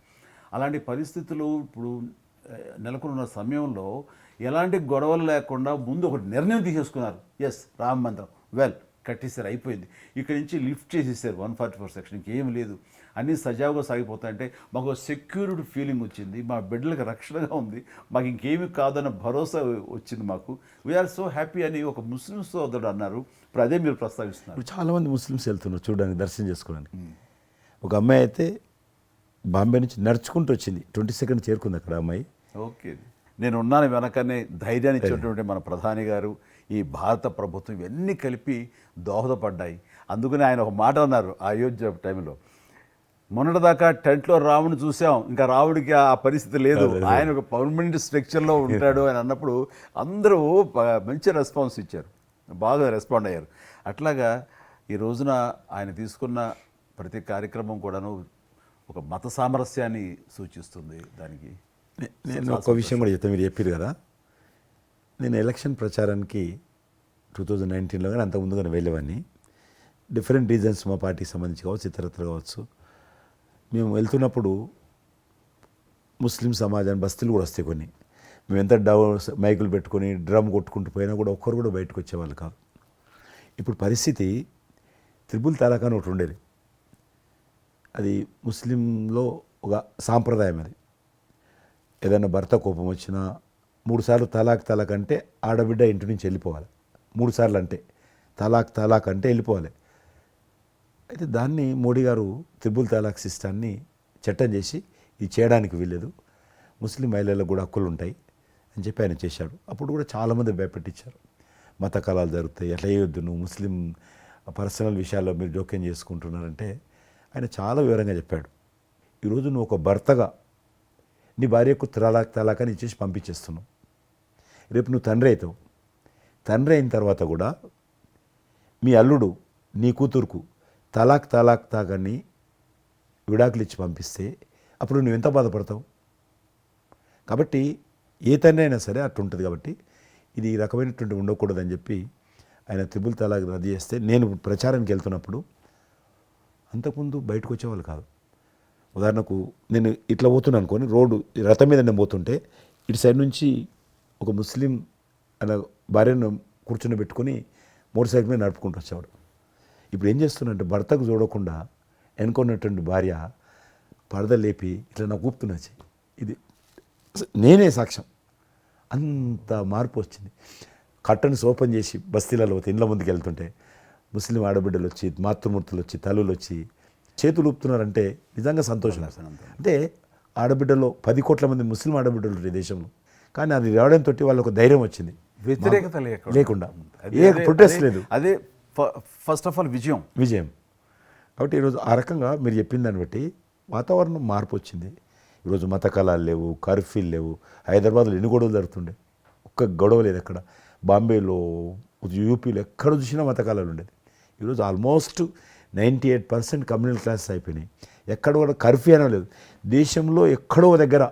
అలాంటి పరిస్థితులు ఇప్పుడు నెలకొన్న సమయంలో ఎలాంటి గొడవలు లేకుండా ముందు ఒక నిర్ణయం తీసేసుకున్నారు. ఎస్, రామ మందిరం కట్టేసారు, అయిపోయింది. ఇక్కడి నుంచి లిఫ్ట్ చేసేసారు 144 సెక్షన్, ఇంకేం లేదు, అన్నీ సజావుగా సాగిపోతాయంటే మాకు సెక్యూరిటీ ఫీలింగ్ వచ్చింది, మా బిడ్డలకు రక్షణగా ఉంది, మాకు ఇంకేమీ కాదన్న భరోసా వచ్చింది మాకు. వీఆర్ సో హ్యాపీ అని ఒక ముస్లిం సోదరుడు అన్నారు. ఇప్పుడు అదే మీరు ప్రస్తావిస్తున్నారు. ఇప్పుడు చాలామంది ముస్లిమ్స్ వెళ్తున్నారు చూడడానికి, దర్శనం చేసుకోవడానికి. ఒక అమ్మాయి అయితే బాంబే నుంచి నడుచుకుంటూ వచ్చింది, 22nd చేరుకుంది అక్కడ అమ్మాయి. ఓకే, నేను ఉన్నాను వెనకనే ధైర్యాన్ని ఇచ్చినటువంటి మన ప్రధాని గారు, ఈ భారత ప్రభుత్వం ఇవన్నీ కలిపి దోహదపడ్డాయి. అందుకని ఆయన ఒక మాట అన్నారు అయోధ్య టైంలో, మొన్నటిదాకా టెంట్లో రాముని చూసాం, ఇంకా రాముడికి ఆ పరిస్థితి లేదు, ఆయన ఒక పర్మనెంట్ స్ట్రక్చర్లో ఉంటాడు అని అన్నప్పుడు అందరూ మంచి రెస్పాన్స్ ఇచ్చారు, బాగా రెస్పాండ్ అయ్యారు. అట్లాగా ఈ రోజున ఆయన తీసుకున్న ప్రతి కార్యక్రమం కూడాను ఒక మత సామరస్యాన్ని సూచిస్తుంది. దానికి నేను ఒక విషయం కూడా చెప్తాను, మీరు చెప్పారు కదా, నేను ఎలక్షన్ ప్రచారానికి 2019లో కానీ అంత ముందుగానే వెళ్ళేవాడిని. డిఫరెంట్ రీజన్స్ మా పార్టీకి సంబంధించి కావచ్చు, ఇతరత్ర కావచ్చు. మేము వెళ్తున్నప్పుడు ముస్లిం సమాజాన్ని బస్తీలు కూడా వస్తాయి కొన్ని, మేము ఎంత మైకులు పెట్టుకొని డ్రమ్ కొట్టుకుంటూ పోయినా కూడా ఒక్కరు కూడా బయటకు వచ్చేవాళ్ళు కాదు. ఇప్పుడు పరిస్థితి త్రిపుల్ తలాక్ అని ఒకటి ఉండేది, అది ముస్లింలో ఒక సాంప్రదాయం. అది ఏదైనా భర్త కోపం వచ్చినా 3 సార్లు తలాక్ అంటే ఆడబిడ్డ ఇంటి నుంచి వెళ్ళిపోవాలి. 3 సార్లు అంటే తలాక్ అంటే వెళ్ళిపోవాలి. అయితే దాన్ని మోడీ గారు త్రిపుల్ తలాక్ సిస్టాన్ని చట్టం చేసి ఇది చేయడానికి వీల్లేదు, ముస్లిం మహిళలకు కూడా హక్కులు ఉంటాయి అని చెప్పి ఆయన చేశాడు. అప్పుడు కూడా చాలామంది భయపెట్టించారు, మత కళాలు జరుగుతాయి, అట్లా వేయొద్దు, నువ్వు ముస్లిం పర్సనల్ విషయాల్లో మీరు జోక్యం చేసుకుంటున్నారంటే ఆయన చాలా వివరంగా చెప్పాడు. ఈరోజు నువ్వు ఒక భర్తగా నీ భార్యకు తలాక్ అని ఇచ్చేసి పంపించేస్తున్నావు. రేపు నువ్వు తండ్రి అవుతావు, తండ్రి అయిన తర్వాత కూడా మీ అల్లుడు నీ కూతురుకు తాకని విడాకులు ఇచ్చి పంపిస్తే అప్పుడు నువ్వు ఎంత బాధపడతావు? కాబట్టి ఏ తండ్రి అయినా సరే అట్లా ఉంటుంది. కాబట్టి ఇది ఈ రకమైనటువంటి ఉండకూడదని చెప్పి ఆయన త్రిపుల్ తలాక్ రద్దు చేస్తే, నేను ప్రచారానికి వెళ్తున్నప్పుడు అంతకుముందు బయటకు వచ్చేవాళ్ళు కాదు. ఉదాహరణకు నేను ఇట్లా పోతున్నాను అనుకోని, రోడ్డు రథం మీద నేను పోతుంటే ఇటు సైడ్ నుంచి ఒక ముస్లిం అలా భార్యను కూర్చొని పెట్టుకొని మోటార్ సైకిల్ మీద నడుపుకుంటూ వచ్చేవాడు. ఇప్పుడు ఏం చేస్తున్నట్టు భర్తకు చూడకుండా వెనుకున్నటువంటి భార్య పరద లేపి ఇట్లా నాకు ఊపుతున్నచ్చి, ఇది నేనే సాక్ష్యం. అంత మార్పు వచ్చింది. కట్టన్స్ ఓపెన్ చేసి బస్తీలలో ఇళ్ళ ముందుకు వెళ్తుంటే ముస్లిం ఆడబిడ్డలు వచ్చి, మాతృమూర్తులు వచ్చి, తల్లులు వచ్చి చేతులు ఊపుతున్నారంటే నిజంగా సంతోషం. అంటే ఆడబిడ్డలో 10 కోట్ల మంది ముస్లిం ఆడబిడ్డలు ఈ దేశంలో, కానీ అది రావడంతో వాళ్ళకు ధైర్యం వచ్చింది, వ్యతిరేకత లేకుండా ఏ ప్రొటెస్ట్ లేదు. అదే ఫస్ట్ ఆఫ్ ఆల్ విజయం. కాబట్టి ఈరోజు ఆ రకంగా మీరు చెప్పిన దాన్ని బట్టి వాతావరణం మార్పు వచ్చింది. ఈరోజు మత కళాలు లేవు, కర్ఫ్యూలు లేవు. హైదరాబాద్లో ఎన్ని గొడవలు జరుగుతుండే, ఒక్క గొడవ లేదు అక్కడ. బాంబేలో, యూపీలో ఎక్కడ చూసినా మత కళాలు ఉండేది. ఈరోజు ఆల్మోస్ట్ 98% కమ్యూనల్ క్లాసెస్ అయిపోయినాయి. ఎక్కడ కూడా కర్ఫ్యూ అనలేదు. దేశంలో ఎక్కడో దగ్గర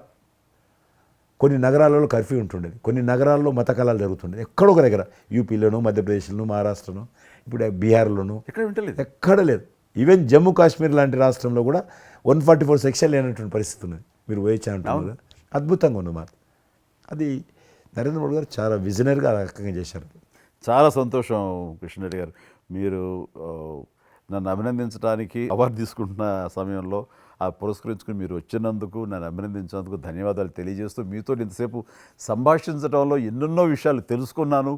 కొన్ని నగరాలలో కర్ఫ్యూ ఉంటుండేది, కొన్ని నగరాల్లో మత కళాలు జరుగుతుండేది. ఎక్కడో ఒక దగ్గర యూపీలోనూ, మధ్యప్రదేశ్లోనూ, మహారాష్ట్రలోనూ, ఇప్పుడు బీహార్లోనూ ఎక్కడ లేదు. ఈవెన్ జమ్మూ కాశ్మీర్ లాంటి రాష్ట్రంలో కూడా 144 సెక్షన్ లేనటువంటి పరిస్థితి ఉన్నది. మీరు వేయచ్చా అంటున్నారు కదా, అద్భుతంగా ఉంది మాట. అది నరేంద్ర మోడీ గారు చాలా విజనరీగా ఆ రకంగా చేశారు. చాలా సంతోషం కృష్ణారెడ్డి గారు, మీరు నన్ను అభినందించడానికి అవార్డు తీసుకుంటున్న సమయంలో ఆ పురస్కరించుకుని మీరు వచ్చినందుకు, నన్ను అభినందించినందుకు ధన్యవాదాలు తెలియజేస్తూ, మీతో ఇంతసేపు సంభాషించడంలో ఎన్నెన్నో విషయాలు తెలుసుకున్నాను,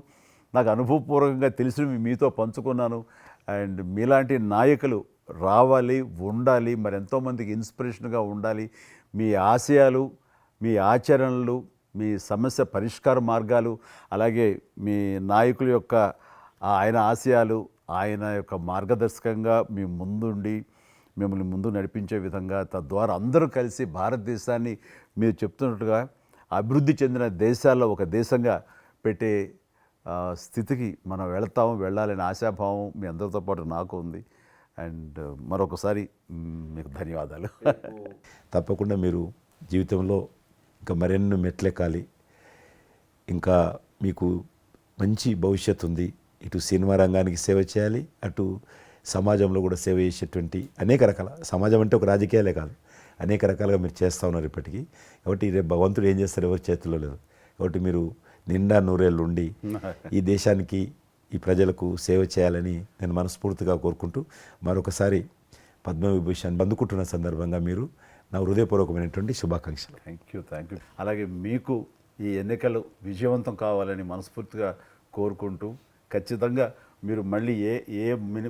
నాకు అనుభవపూర్వకంగా తెలిసినవి మీతో పంచుకున్నాను. అండ్ మీలాంటి నాయకులు రావాలి, ఉండాలి, మరి ఎంతోమందికి ఇన్స్పిరేషన్గా ఉండాలి. మీ ఆశయాలు, మీ ఆచరణలు, మీ సమస్య పరిష్కార మార్గాలు, అలాగే మీ నాయకుల యొక్క ఆయన ఆశయాలు, ఆయన యొక్క మార్గదర్శకంగా మీ ముందుండి మిమ్మల్ని ముందు నడిపించే విధంగా, తద్వారా అందరూ కలిసి భారతదేశాన్ని మీరు చెప్తున్నట్టుగా అభివృద్ధి చెందిన దేశాల్లో ఒక దేశంగా పెట్టే స్థితికి మనం వెళ్ళాలనే ఆశాభావం మీ అందరితో పాటు నాకు ఉంది. అండ్ మరొకసారి మీకు ధన్యవాదాలు. తప్పకుండా మీరు జీవితంలో ఇంకా మరెన్నో మెట్లెక్కాలి. ఇంకా మీకు మంచి భవిష్యత్తు ఉంది. ఇటు సినిమా రంగానికి సేవ చేయాలి, అటు సమాజంలో కూడా సేవ చేసేటువంటి అనేక రకాల, సమాజం అంటే ఒక రాజకీయాలే కాదు, అనేక రకాలుగా మీరు చేస్తూ ఉన్నారు ఇప్పటికీ. కాబట్టి రేపు భగవంతుడు ఏం చేస్తారు ఎవరి చేతుల్లో లేదు. కాబట్టి మీరు నిండా నూరేళ్ళు ఉండి ఈ దేశానికి, ఈ ప్రజలకు సేవ చేయాలని నేను మనస్ఫూర్తిగా కోరుకుంటూ, మరొకసారి పద్మవిభూషణ్ అందుకుంటున్న సందర్భంగా మీరు నా హృదయపూర్వకమైనటువంటి శుభాకాంక్షలు. Thank you. అలాగే మీకు ఈ ఎన్నికలు విజయవంతం కావాలని మనస్ఫూర్తిగా కోరుకుంటూ, ఖచ్చితంగా మీరు మళ్ళీ ఏ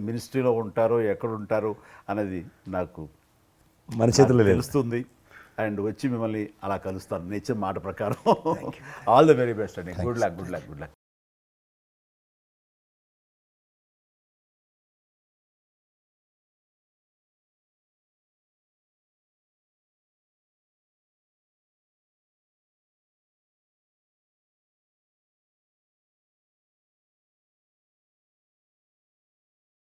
మినిస్ట్రీలో ఉంటారో, ఎక్కడ ఉంటారో అనేది నాకు మన చేతుల్లో లేదు. తెలుస్తుంది. అండ్ వచ్చి మిమ్మల్ని అలా కలుస్తాను నేను ఇచ్చిన మాట ప్రకారం. ఆల్ ద వెరీ బెస్ట్ అండి. Good luck.